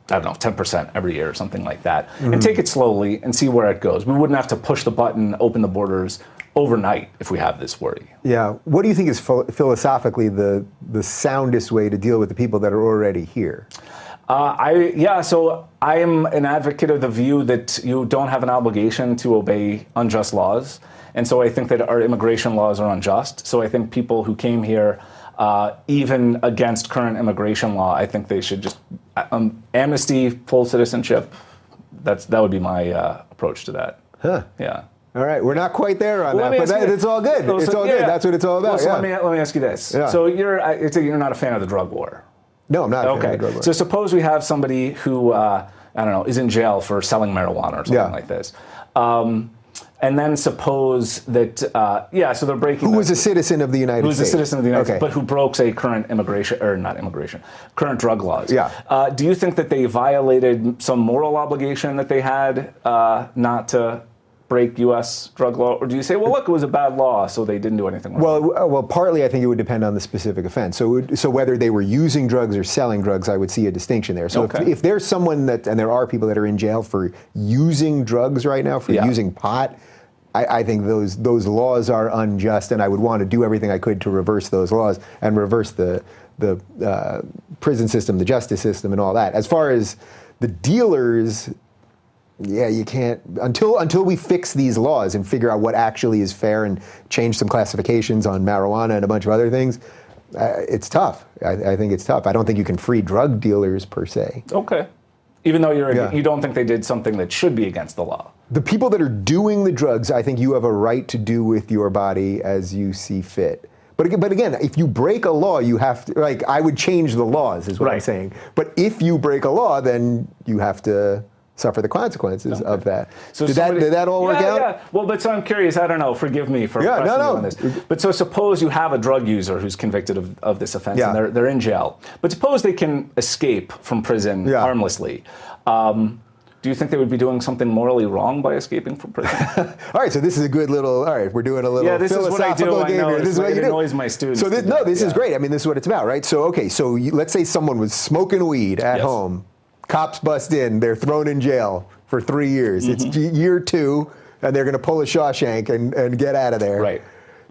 I don't know, 10% every year or something like that, and take it slowly and see where it goes. We wouldn't have to push the button, open the borders overnight if we have this worry. Yeah. What do you think is philosophically the soundest way to deal with the people that are already here? So I am an advocate of the view that you don't have an obligation to obey unjust laws. And so I think that our immigration laws are unjust. So I think people who came here, even against current immigration law, I think they should just amnesty, full citizenship. That would be my approach to that. Huh. Yeah. All right, we're not quite there on that, but it's all good. It's all good. That's what it's all about. Let me ask you this. Yeah. So you're not a fan of the drug war? No, I'm not a fan of the drug war. So suppose we have somebody who, I don't know, is in jail for selling marijuana or something like this. And then suppose that, so they're breaking... Who was a citizen of the United States. Who was a citizen of the United States, but who broke, say, current drug laws. Yeah. Do you think that they violated some moral obligation that they had not to break U.S. drug law, or do you say, well, look, it was a bad law, so they didn't do anything wrong? Well, partly I think it would depend on the specific offense. So whether they were using drugs or selling drugs, I would see a distinction there. So if there's someone and there are people that are in jail for using drugs right now, for using pot, I think those laws are unjust, and I would want to do everything I could to reverse those laws and reverse the prison system, the justice system, and all that. As far as the dealers, you can't until we fix these laws and figure out what actually is fair and change some classifications on marijuana and a bunch of other things. It's tough. I think it's tough. I don't think you can free drug dealers per se. Okay. Even though you don't think they did something that should be against the law. The people that are doing the drugs, I think you have a right to do with your body as you see fit. But again, if you break a law, you have to, like, I would change the laws, is what I'm saying. But if you break a law, then you have to suffer the consequences of that. So did that all work out? Yeah. Well, but so I'm curious, I don't know, forgive me for pressing you on this. But so suppose you have a drug user who's convicted of this offense and they're in jail. But suppose they can escape from prison harmlessly. Do you think they would be doing something morally wrong by escaping from prison? All right, so this is a good little, we're doing a little philosophical game here. This is what you do. It annoys my students. So this is great. I mean, this is what it's about, right? So, let's say someone was smoking weed at home. Cops bust in, they're thrown in jail for 3 years. It's year 2, and they're going to pull a Shawshank and get out of there. Right.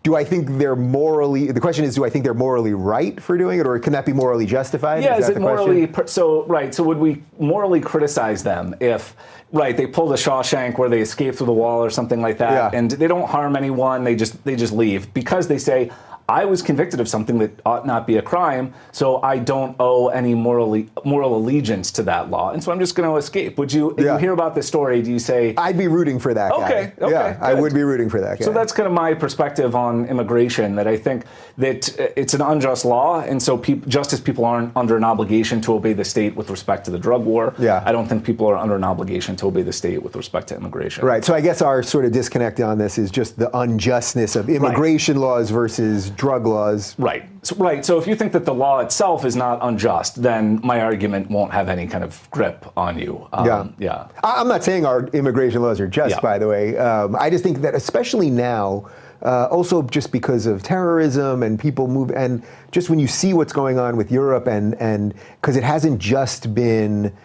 Do I think they're morally, the question is, do I think they're morally right for doing it, or can that be morally justified? Yeah, is it morally, so would we morally criticize them if, they pulled a Shawshank where they escape through the wall or something like that, and they don't harm anyone, they just leave, because they say, I was convicted of something that ought not be a crime, so I don't owe any moral allegiance to that law, and so I'm just going to escape. Would you, if you hear about this story, do you say... I'd be rooting for that guy. Okay, yeah, I would be rooting for that guy. So that's kind of my perspective on immigration, that I think that it's an unjust law, and so just as people aren't under an obligation to obey the state with respect to the drug war, I don't think people are under an obligation to obey the state with respect to immigration. Right, so I guess our sort of disconnect on this is just the unjustness of immigration laws versus drug laws. Right. So if you think that the law itself is not unjust, then my argument won't have any kind of grip on you. I'm not saying our immigration laws are just, by the way. I just think that especially now, also just because of terrorism and people move, and just when you see what's going on with Europe, and because it hasn't just been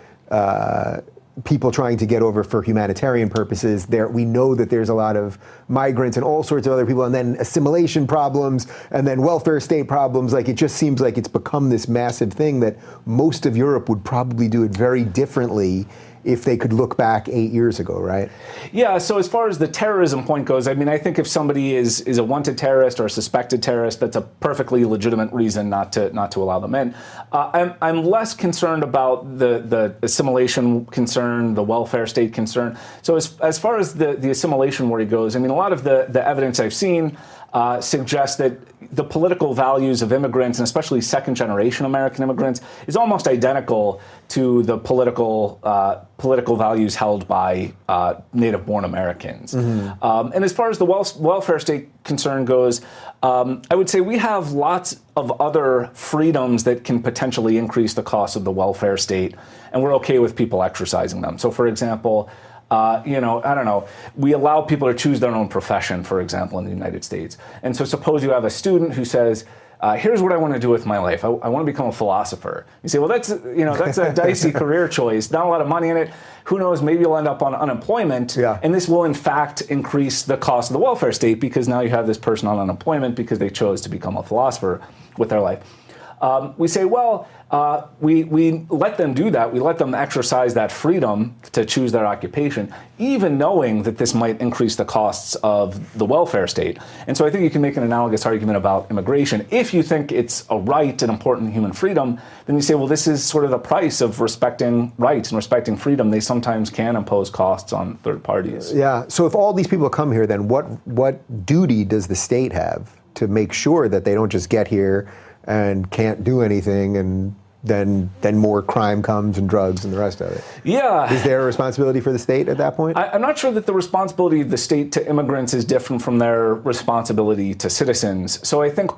people trying to get over for humanitarian purposes. We know that there's a lot of migrants and all sorts of other people, and then assimilation problems, and then welfare state problems. Like, it just seems like it's become this massive thing that most of Europe would probably do it very differently if they could look back 8 years ago, right? Yeah, so as far as the terrorism point goes, I mean, I think if somebody is a wanted terrorist or a suspected terrorist, that's a perfectly legitimate reason not to allow them in. I'm less concerned about the assimilation concern, the welfare state concern. So as far as the assimilation worry goes, I mean, a lot of the evidence I've seen suggests that the political values of immigrants, and especially second-generation American immigrants, is almost identical to the political values held by native-born Americans. And as far as the welfare state concern goes, I would say we have lots of other freedoms that can potentially increase the cost of the welfare state, and we're okay with people exercising them. So, for example, I don't know, we allow people to choose their own profession, for example, in the United States. And so suppose you have a student who says, here's what I want to do with my life. I want to become a philosopher. You say, well, that's a dicey career choice, not a lot of money in it. Who knows, maybe you'll end up on unemployment. And this will, in fact, increase the cost of the welfare state, because now you have this person on unemployment because they chose to become a philosopher with their life. We say, well, we let them do that. We let them exercise that freedom to choose their occupation, even knowing that this might increase the costs of the welfare state. And so I think you can make an analogous argument about immigration. If you think it's a right, an important human freedom, then you say, well, this is sort of the price of respecting rights and respecting freedom. They sometimes can impose costs on third parties. Yeah. So if all these people come here, then what duty does the state have to make sure that they don't just get here and can't do anything, and then more crime comes and drugs and the rest of it? Yeah. Is there a responsibility for the state at that point? I'm not sure that the responsibility of the state to immigrants is different from their responsibility to citizens. So I think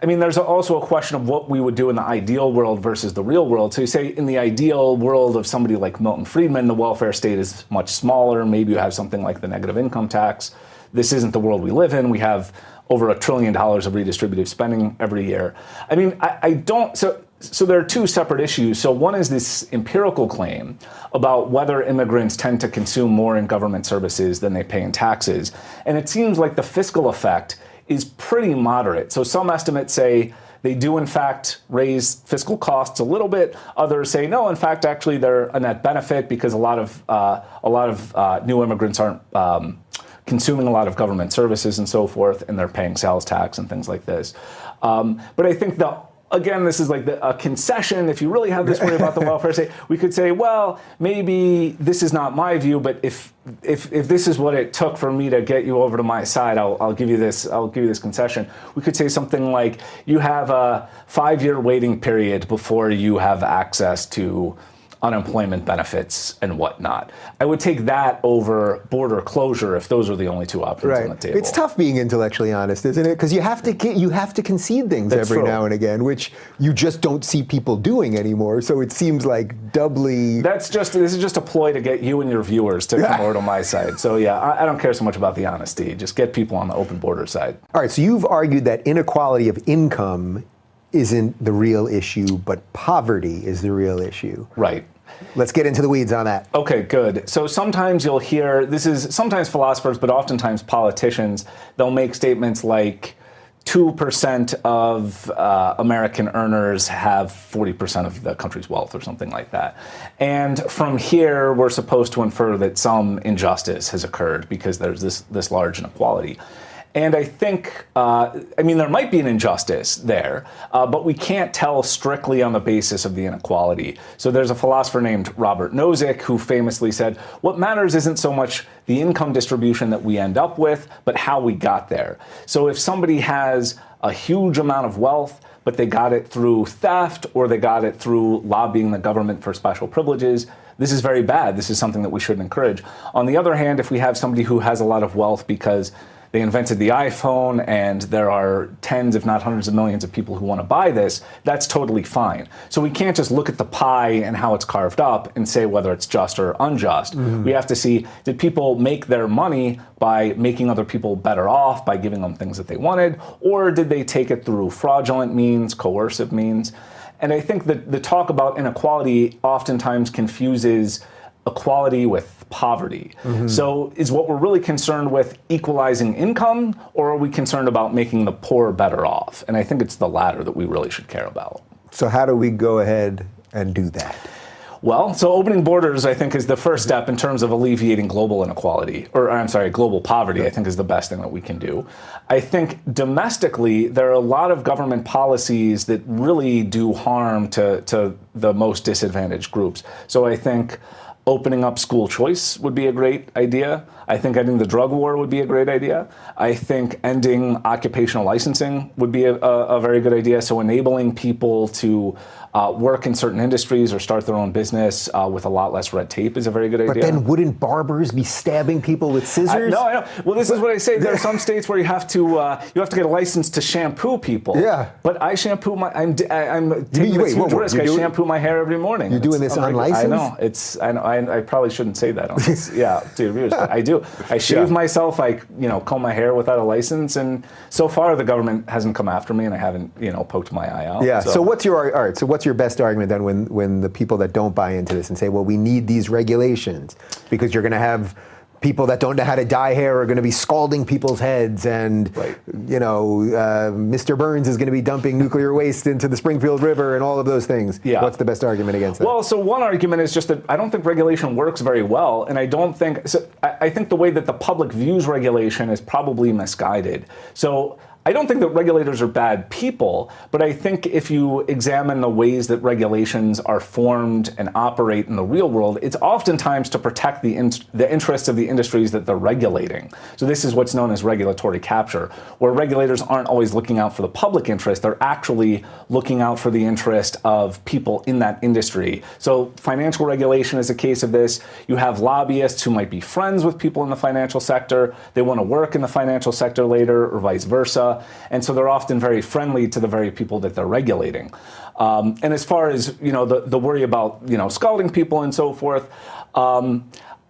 I mean, there's also a question of what we would do in the ideal world versus the real world. So you say in the ideal world of somebody like Milton Friedman, the welfare state is much smaller. Maybe you have something like the negative income tax. This isn't the world we live in. We have over $1 trillion of redistributive spending every year. I mean, I don't, so there are two separate issues. So one is this empirical claim about whether immigrants tend to consume more in government services than they pay in taxes. And it seems like the fiscal effect is pretty moderate. So some estimates say they do in fact raise fiscal costs a little bit. Others say no, in fact, actually they're a net benefit because a lot of new immigrants aren't consuming a lot of government services and so forth, and they're paying sales tax and things like this. But I think again, this is like a concession. If you really have this worry about the welfare state, we could say, well, maybe this is not my view, but if this is what it took for me to get you over to my side, I'll give you this concession. We could say something like, you have a 5-year waiting period before you have access to unemployment benefits and whatnot. I would take that over border closure if those are the only two options on the table. It's tough being intellectually honest, isn't it? Because you have to concede things every now and again, which you just don't see people doing anymore. So it seems like doubly. This is just a ploy to get you and your viewers to come over to my side. So yeah, I don't care so much about the honesty. Just get people on the open border side. All right. So you've argued that inequality of income isn't the real issue, but poverty is the real issue. Right. Let's get into the weeds on that. Okay, good. So sometimes you'll hear, sometimes philosophers, but oftentimes politicians, they'll make statements like 2% of American earners have 40% of the country's wealth or something like that. And from here, we're supposed to infer that some injustice has occurred because there's this large inequality. And I think, there might be an injustice there, but we can't tell strictly on the basis of the inequality. So there's a philosopher named Robert Nozick who famously said, what matters isn't so much the income distribution that we end up with, but how we got there. So if somebody has a huge amount of wealth, but they got it through theft or they got it through lobbying the government for special privileges, this is very bad. This is something that we shouldn't encourage. On the other hand, if we have somebody who has a lot of wealth because they invented the iPhone and there are tens, if not hundreds of millions of people who want to buy this, that's totally fine. So we can't just look at the pie and how it's carved up and say whether it's just or unjust. Mm-hmm. We have to see, did people make their money by making other people better off, by giving them things that they wanted, or did they take it through fraudulent means, coercive means? And I think that the talk about inequality oftentimes confuses equality with poverty. Mm-hmm. So is what we're really concerned with equalizing income, or are we concerned about making the poor better off? And I think it's the latter that we really should care about. So how do we go ahead and do that? Well, so opening borders, I think, is the first step in terms of alleviating global inequality, global poverty, I think is the best thing that we can do. I think domestically, there are a lot of government policies that really do harm to the most disadvantaged groups. So I think opening up school choice would be a great idea. I think ending the drug war would be a great idea. I think ending occupational licensing would be a very good idea. So enabling people to work in certain industries or start their own business with a lot less red tape is a very good idea. But then wouldn't barbers be stabbing people with scissors? No, I know. Well, this is what I say. There are some states where you have to get a license to shampoo people. Yeah. But I shampoo I'm taking this huge risk. I shampoo my hair every morning. You're doing this unlicensed? I know. I probably shouldn't say that on this, to your viewers, but I do. I shave myself. I comb my hair without a license, and so far the government hasn't come after me, and I haven't poked my eye out. Yeah. So what's your best argument then when the people that don't buy into this and say, well, we need these regulations because you're going to have people that don't know how to dye hair are going to be scalding people's heads, and Mr. Burns is going to be dumping nuclear waste into the Springfield River and all of those things. Yeah. What's the best argument against that? Well, so one argument is just that I don't think regulation works very well, and I think the way that the public views regulation is probably misguided. So I don't think that regulators are bad people, but I think if you examine the ways that regulations are formed and operate in the real world, it's oftentimes to protect the interests of the industries that they're regulating. So this is what's known as regulatory capture, where regulators aren't always looking out for the public interest, they're actually looking out for the interest of people in that industry. So financial regulation is a case of this. You have lobbyists who might be friends with people in the financial sector, they want to work in the financial sector later, or vice versa. and so they're often very friendly to the very people that they're regulating. And as far as the worry about scalding people and so forth,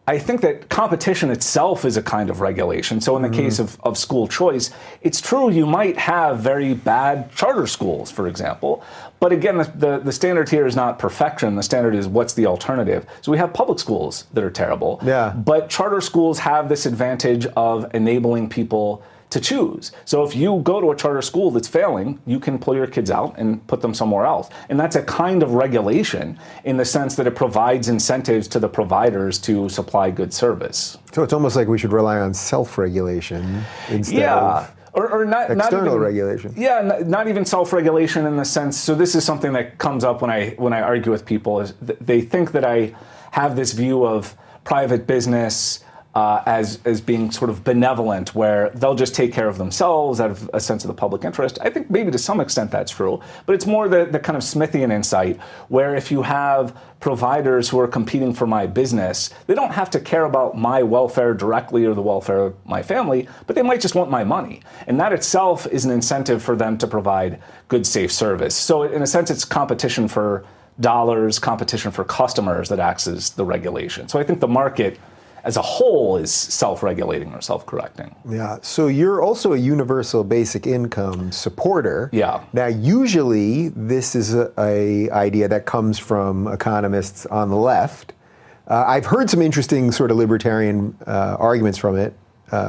I think that competition itself is a kind of regulation. So in the case of school choice, it's true you might have very bad charter schools, for example. But again, the standard here is not perfection. The standard is what's the alternative. So we have public schools that are terrible. Yeah. But charter schools have this advantage of enabling people to choose. So if you go to a charter school that's failing, you can pull your kids out and put them somewhere else. And that's a kind of regulation in the sense that it provides incentives to the providers to supply good service. So it's almost like we should rely on self-regulation instead of or not external even, regulation. Yeah, not even self-regulation in the sense. So this is something that comes up when I argue with people. Is they think that I have this view of private business as being sort of benevolent, where they'll just take care of themselves out of a sense of the public interest. I think maybe to some extent that's true, but it's more the kind of Smithian insight, where if you have providers who are competing for my business, they don't have to care about my welfare directly or the welfare of my family, but they might just want my money. And that itself is an incentive for them to provide good, safe service. So in a sense, it's competition for dollars, competition for customers that acts as the regulation. So I think the market as a whole is self-regulating or self-correcting. Yeah, so you're also a universal basic income supporter. Yeah. Now, usually this is a idea that comes from economists on the left. I've heard some interesting sort of libertarian arguments from it,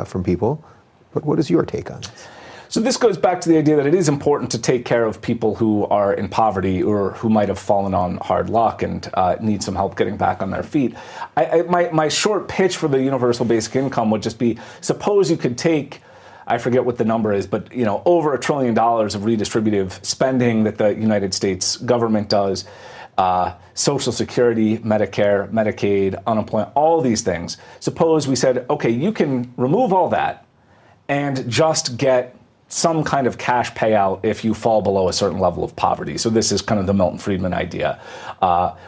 from people, but what is your take on this? So this goes back to the idea that it is important to take care of people who are in poverty or who might have fallen on hard luck and need some help getting back on their feet. My short pitch for the universal basic income would just be, suppose you could take, I forget what the number is, but over $1 trillion of redistributive spending that the United States government does, Social Security, Medicare, Medicaid, unemployment, all these things. Suppose we said, okay, you can remove all that and just get some kind of cash payout if you fall below a certain level of poverty. So this is kind of the Milton Friedman idea,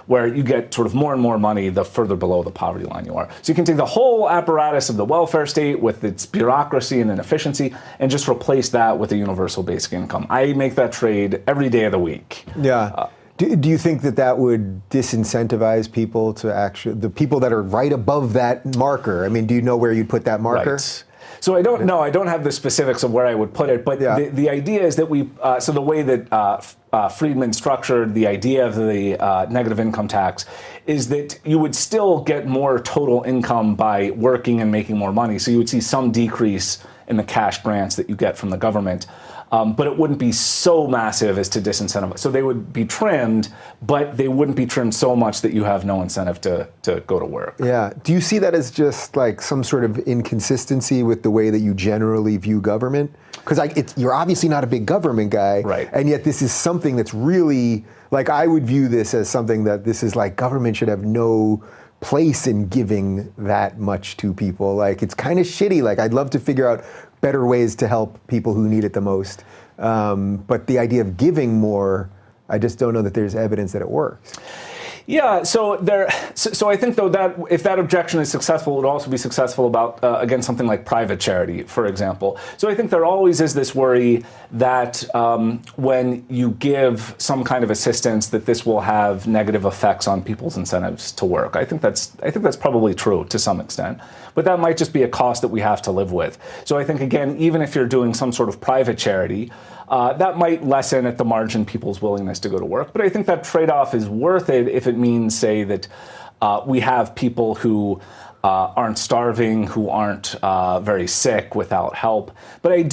where you get sort of more and more money the further below the poverty line you are. So you can take the whole apparatus of the welfare state with its bureaucracy and inefficiency and just replace that with a universal basic income. I make that trade every day of the week. Yeah. Do you think that would disincentivize people to actually, the people that are right above that marker? I mean, do you know where you'd put that marker? Right. So I don't know. I don't have the specifics of where I would put it, but the idea is that so the way that Friedman structured the idea of the negative income tax is that you would still get more total income by working and making more money. So you would see some decrease in the cash grants that you get from the government. But it wouldn't be so massive as to disincentivize. So they would be trimmed, but they wouldn't be trimmed so much that you have no incentive to go to work. Yeah. Do you see that as just like some sort of inconsistency with the way that you generally view government? Because you're obviously not a big government guy, right? And yet this is something that's really, like, I would view this as something that this is like government should have no place in giving that much to people. Like, it's kind of shitty. Like, I'd love to figure out better ways to help people who need it the most. But the idea of giving more, I just don't know that there's evidence that it works. Yeah, so I think though that if that objection is successful, it would also be successful against something like private charity, for example. So I think there always is this worry that when you give some kind of assistance, that this will have negative effects on people's incentives to work. I think that's probably true to some extent, but that might just be a cost that we have to live with. So I think, again, even if you're doing some sort of private charity, that might lessen at the margin people's willingness to go to work. But I think that trade-off is worth it if it means, say, that we have people who aren't starving, who aren't very sick without help. But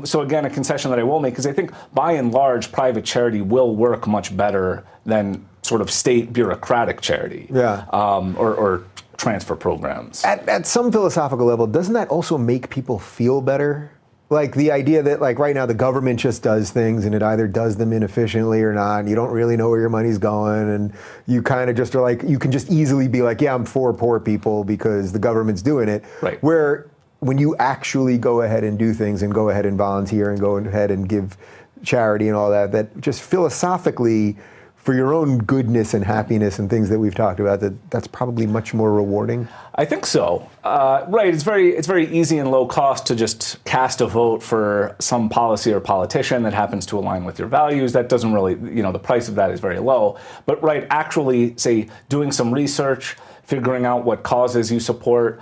so again, a concession that I will make is I think by and large, private charity will work much better than sort of state bureaucratic charity. Yeah. Or transfer programs. At some philosophical level, doesn't that also make people feel better? Like the idea that, like, right now the government just does things and it either does them inefficiently or not, and you don't really know where your money's going, and you kind of just are like, you can just easily be like, yeah, I'm for poor people because the government's doing it. Right. Where when you actually go ahead and do things and go ahead and volunteer and go ahead and give charity and all that, that just philosophically for your own goodness and happiness and things that we've talked about, that's probably much more rewarding? I think so. Right. It's very easy and low cost to just cast a vote for some policy or politician that happens to align with your values. That doesn't really, the price of that is very low. But right, actually, say, doing some research, figuring out what causes you support,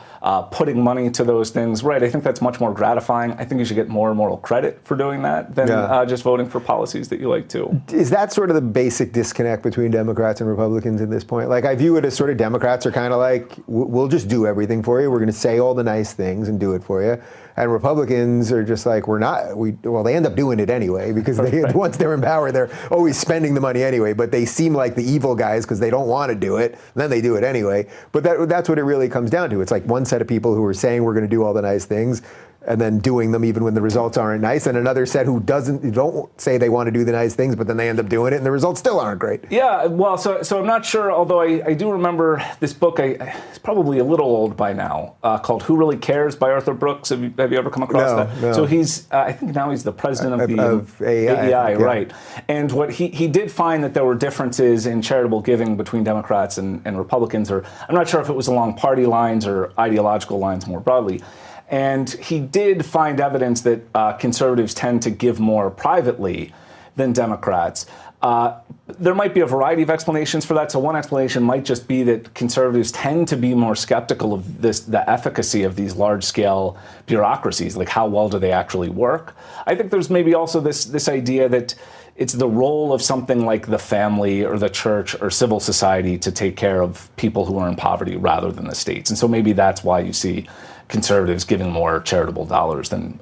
putting money to those things, right, I think that's much more gratifying. I think you should get more moral credit for doing that than just voting for policies that you like too. Is that sort of the basic disconnect between Democrats and Republicans at this point? Like, I view it as sort of Democrats are kind of like, we'll just do everything for you. We're going to say all the nice things and do it for you. And Republicans are just like, they end up doing it anyway because once they're in power, they're always spending the money anyway, but they seem like the evil guys because they don't want to do it, and then they do it anyway. But that's what it really comes down to. It's like one set of people who are saying we're going to do all the nice things and then doing them even when the results aren't nice, and another set who don't say they want to do the nice things, but then they end up doing it and the results still aren't great. Yeah, well, so I'm not sure, although I do remember this book, it's probably a little old by now, called Who Really Cares by Arthur Brooks. Have you ever come across that? No. So I think now he's the president of AEI, right. And what he did find that there were differences in charitable giving between Democrats and Republicans, or I'm not sure if it was along party lines or ideological lines more broadly. And he did find evidence that conservatives tend to give more privately than Democrats. There might be a variety of explanations for that. So one explanation might just be that conservatives tend to be more skeptical of the efficacy of these large-scale bureaucracies, like how well do they actually work. I think there's maybe also this idea that it's the role of something like the family or the church or civil society to take care of people who are in poverty rather than the states. And so maybe that's why you see conservatives giving more charitable dollars than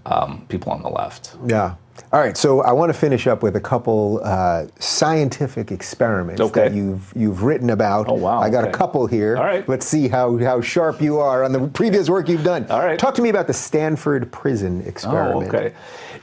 people on the left. Yeah. All right. So I want to finish up with a couple scientific experiments that you've written about. Oh, wow. I got a couple here. All right. Let's see how sharp you are on the previous work you've done. All right. Talk to me about the Stanford prison experiment. Oh, okay.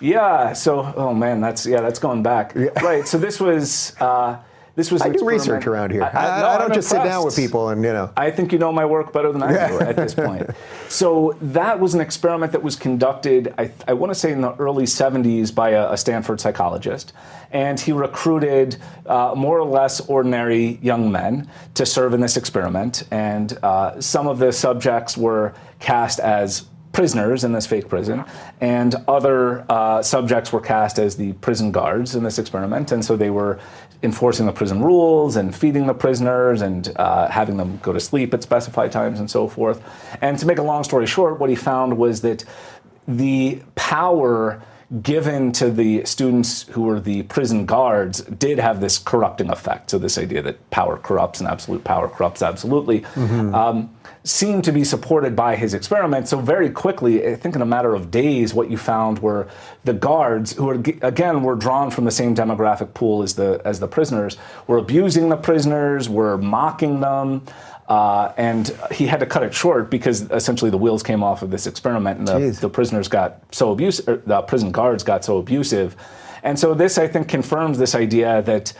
Yeah. So, oh man, that's going back. Yeah. Right. So this was. I do research around here. I don't just sit down with people and, I think you know my work better than I do at this point. So that was an experiment that was conducted, I want to say in the early 70s by a Stanford psychologist. And he recruited more or less ordinary young men to serve in this experiment. And some of the subjects were cast as prisoners in this fake prison, and other subjects were cast as the prison guards in this experiment. And so they were enforcing the prison rules and feeding the prisoners and having them go to sleep at specified times and so forth. And to make a long story short, what he found was that the power given to the students who were the prison guards did have this corrupting effect. So this idea that power corrupts and absolute power corrupts absolutely seemed to be supported by his experiment. So very quickly, I think in a matter of days, what you found were the guards, who again were drawn from the same demographic pool as the prisoners, were abusing the prisoners, were mocking them. And he had to cut it short because essentially the wheels came off of this experiment, and the prisoners got so abusive, the prison guards got so abusive. And so this, I think, confirms this idea that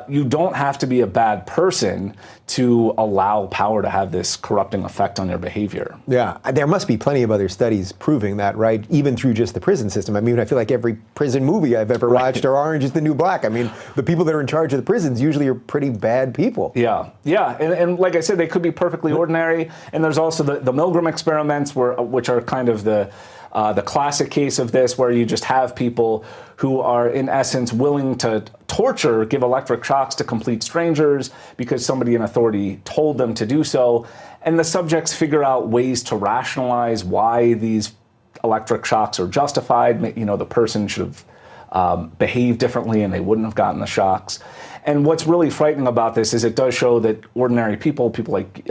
you don't have to be a bad person to allow power to have this corrupting effect on your behavior. Yeah, there must be plenty of other studies proving that, right? Even through just the prison system. I mean, I feel like every prison movie I've ever watched are Orange is the New Black. I mean, the people that are in charge of the prisons usually are pretty bad people. Yeah, and like I said, they could be perfectly ordinary. And there's also the Milgram experiments, which are kind of the classic case of this, where you just have people who are, in essence, willing to torture, give electric shocks to complete strangers because somebody in authority told them to do so. And the subjects figure out ways to rationalize why these electric shocks are justified. The person should have behaved differently and they wouldn't have gotten the shocks. And what's really frightening about this is it does show that ordinary people like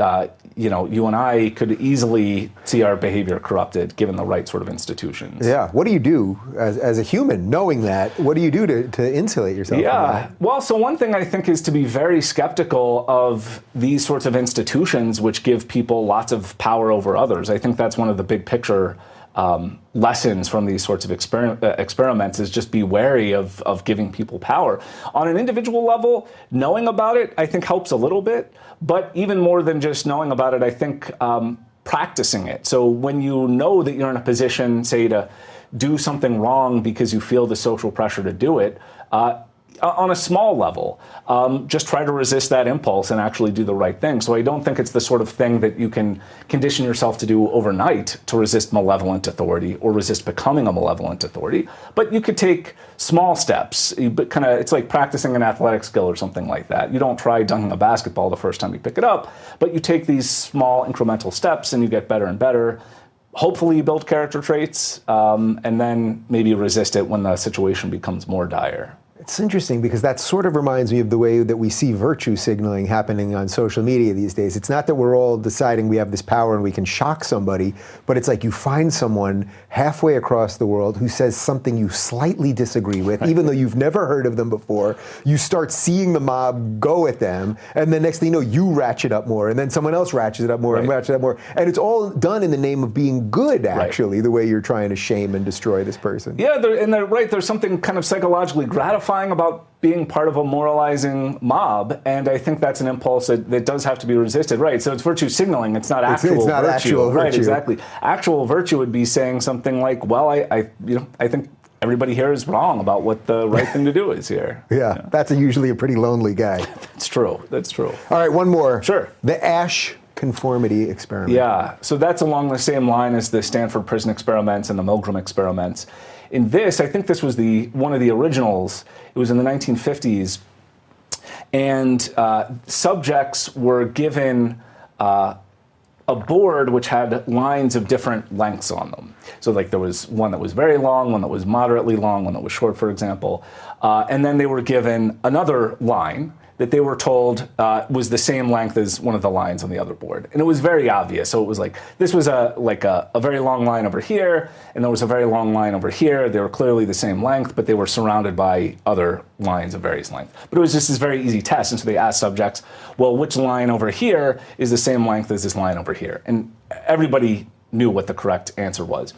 you and I, could easily see our behavior corrupted given the right sort of institutions. Yeah. What do you do as a human, knowing that? What do you do to insulate yourself from that? Well, so one thing I think is to be very skeptical of these sorts of institutions which give people lots of power over others. I think that's one of the big picture lessons from these sorts of experiments, is just be wary of giving people power. On an individual level, knowing about it, I think, helps a little bit. But even more than just knowing about it, I think practicing it. So when you know that you're in a position, say, to do something wrong because you feel the social pressure to do it, on a small level, just try to resist that impulse and actually do the right thing. So I don't think it's the sort of thing that you can condition yourself to do overnight to resist malevolent authority or resist becoming a malevolent authority. But you could take small steps. It's like practicing an athletic skill or something like that. You don't try dunking a basketball the first time you pick it up, but you take these small incremental steps and you get better and better. Hopefully you build character traits, and then maybe resist it when the situation becomes more dire. It's interesting because that sort of reminds me of the way that we see virtue signaling happening on social media these days. It's not that we're all deciding we have this power and we can shock somebody, but it's like you find someone halfway across the world who says something you slightly disagree with, even though you've never heard of them before. You start seeing the mob go at them, and then next thing you know, you ratchet up more, and then someone else ratchets it up more and ratchets up more. And it's all done in the name of being good, actually, the way you're trying to shame and destroy this person. Yeah, they're right. There's something kind of psychologically gratifying about being part of a moralizing mob, and I think that's an impulse that does have to be resisted. Right, so it's virtue signaling. It's not actual virtue. It's not actual virtue. Right, exactly. Actual virtue would be saying something like, "Well, I think everybody here is wrong about what the right thing to do is here." Yeah, that's usually a pretty lonely guy. That's true. That's true. All right, one more. Sure. The Asch conformity experiment. Yeah, so that's along the same line as the Stanford prison experiments and the Milgram experiments. In this, I think this was one of the originals. It was in the 1950s, and subjects were given a board which had lines of different lengths on them. So like there was one that was very long, one that was moderately long, one that was short, for example. And then they were given another line that they were told was the same length as one of the lines on the other board. And it was very obvious. So it was like, this was a very long line over here, and there was a very long line over here. They were clearly the same length, but they were surrounded by other lines of various length. But it was just this very easy test. And so they asked subjects, well, which line over here is the same length as this line over here? And everybody knew what the correct answer was.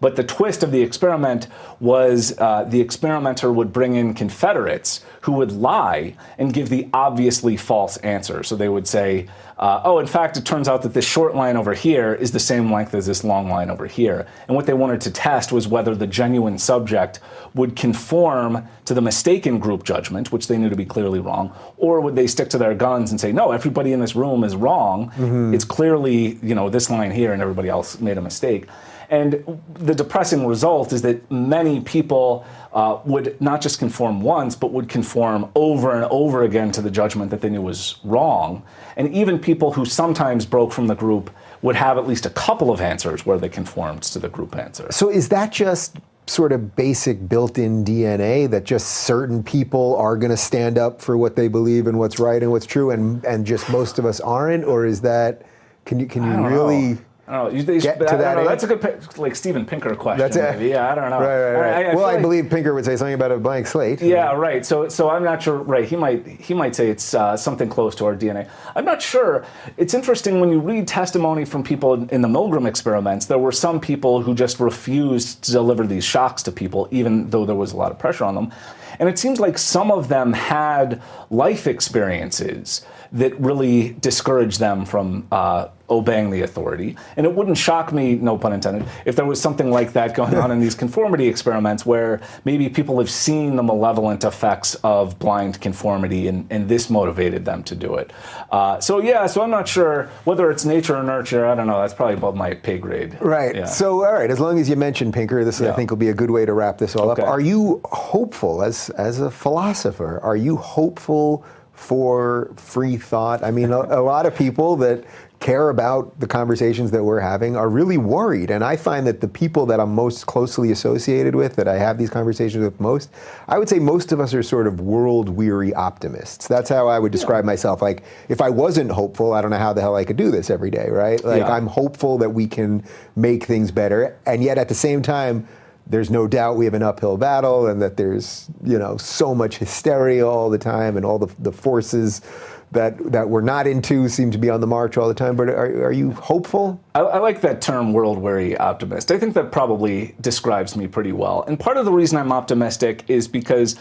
But the twist of the experiment was the experimenter would bring in Confederates who would lie and give the obviously false answer. So they would say, oh, in fact, it turns out that this short line over here is the same length as this long line over here. And what they wanted to test was whether the genuine subject would conform to the mistaken group judgment, which they knew to be clearly wrong, or would they stick to their guns and say, no, everybody in this room is wrong. Mm-hmm. It's clearly, this line here and everybody else made a mistake. And the depressing result is that many people would not just conform once, but would conform over and over again to the judgment that they knew was wrong. And even people who sometimes broke from the group would have at least a couple of answers where they conformed to the group answer. So is that just sort of basic built-in DNA that just certain people are going to stand up for what they believe and what's right and what's true, and just most of us aren't? Or is that, can you really... I don't know. That's a good, like Steven Pinker question. That's it. Maybe. Yeah, I don't know. Right. I believe Pinker would say something about a blank slate. Yeah, right. So I'm not sure. Right. He might say it's something close to our DNA. I'm not sure. It's interesting when you read testimony from people in the Milgram experiments. There were some people who just refused to deliver these shocks to people, even though there was a lot of pressure on them. And it seems like some of them had life experiences that really discouraged them from obeying the authority. And it wouldn't shock me, no pun intended, if there was something like that going on in these conformity experiments where maybe people have seen the malevolent effects of blind conformity and this motivated them to do it. So I'm not sure whether it's nature or nurture. I don't know. That's probably above my pay grade. Right. Yeah. So, all right, as long as you mention Pinker, this I think will be a good way to wrap this all up. Are you hopeful as a philosopher? Are you hopeful for free thought? I mean, a lot of people that care about the conversations that we're having are really worried. And I find that the people that I'm most closely associated with, that I have these conversations with most, I would say most of us are sort of world-weary optimists. That's how I would describe myself. Like, if I wasn't hopeful, I don't know how the hell I could do this every day, right? Like, I'm hopeful that we can make things better. And yet at the same time, there's no doubt we have an uphill battle, and that there's, so much hysteria all the time, and all the forces that we're not into seem to be on the march all the time. But are you hopeful? I like that term, world-weary optimist. I think that probably describes me pretty well. And part of the reason I'm optimistic is because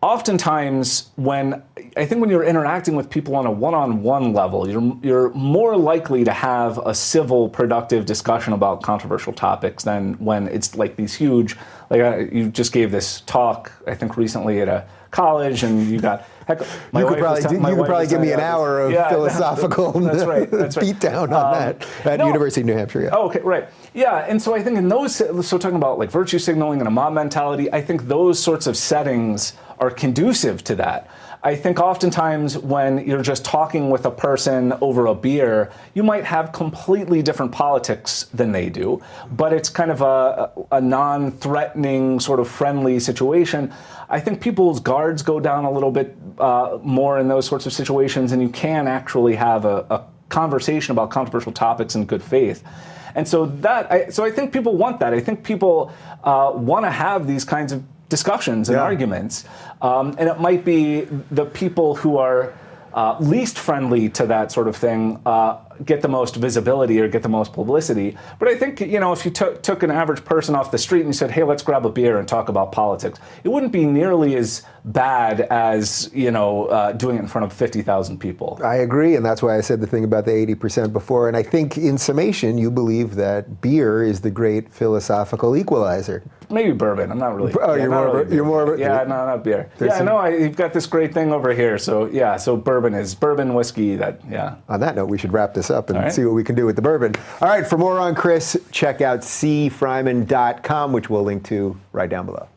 oftentimes when you're interacting with people on a one-on-one level, you're more likely to have a civil, productive discussion about controversial topics than when it's like these huge Like you just gave this talk, I think recently at a college, and you got. Heck, you could probably give me an hour of philosophical that's right. beatdown on that at University of New Hampshire. Yeah. Oh, okay, right. Yeah, and so I think in those, so talking about like virtue signaling and a mob mentality, I think those sorts of settings are conducive to that. I think oftentimes when you're just talking with a person over a beer, you might have completely different politics than they do, but it's kind of a non-threatening, sort of friendly situation. I think people's guards go down a little bit more in those sorts of situations, and you can actually have a conversation about controversial topics in good faith. And so I think people want that. I think people want to have these kinds of discussions and arguments. And it might be the people who are least friendly to that sort of thing get the most visibility or get the most publicity. But I think, if you took an average person off the street and you said, hey, let's grab a beer and talk about politics, it wouldn't be nearly as bad as, doing it in front of 50,000 people. I agree, and that's why I said the thing about the 80% before. And I think in summation, you believe that beer is the great philosophical equalizer. Maybe bourbon. I'm not really. Oh, you're more of a. Yeah, no, not beer. You've got this great thing over here. So so bourbon whiskey. On that note, we should wrap this up and see what we can do with the bourbon. All right, for more on Chris, check out cfryman.com, which we'll link to right down below.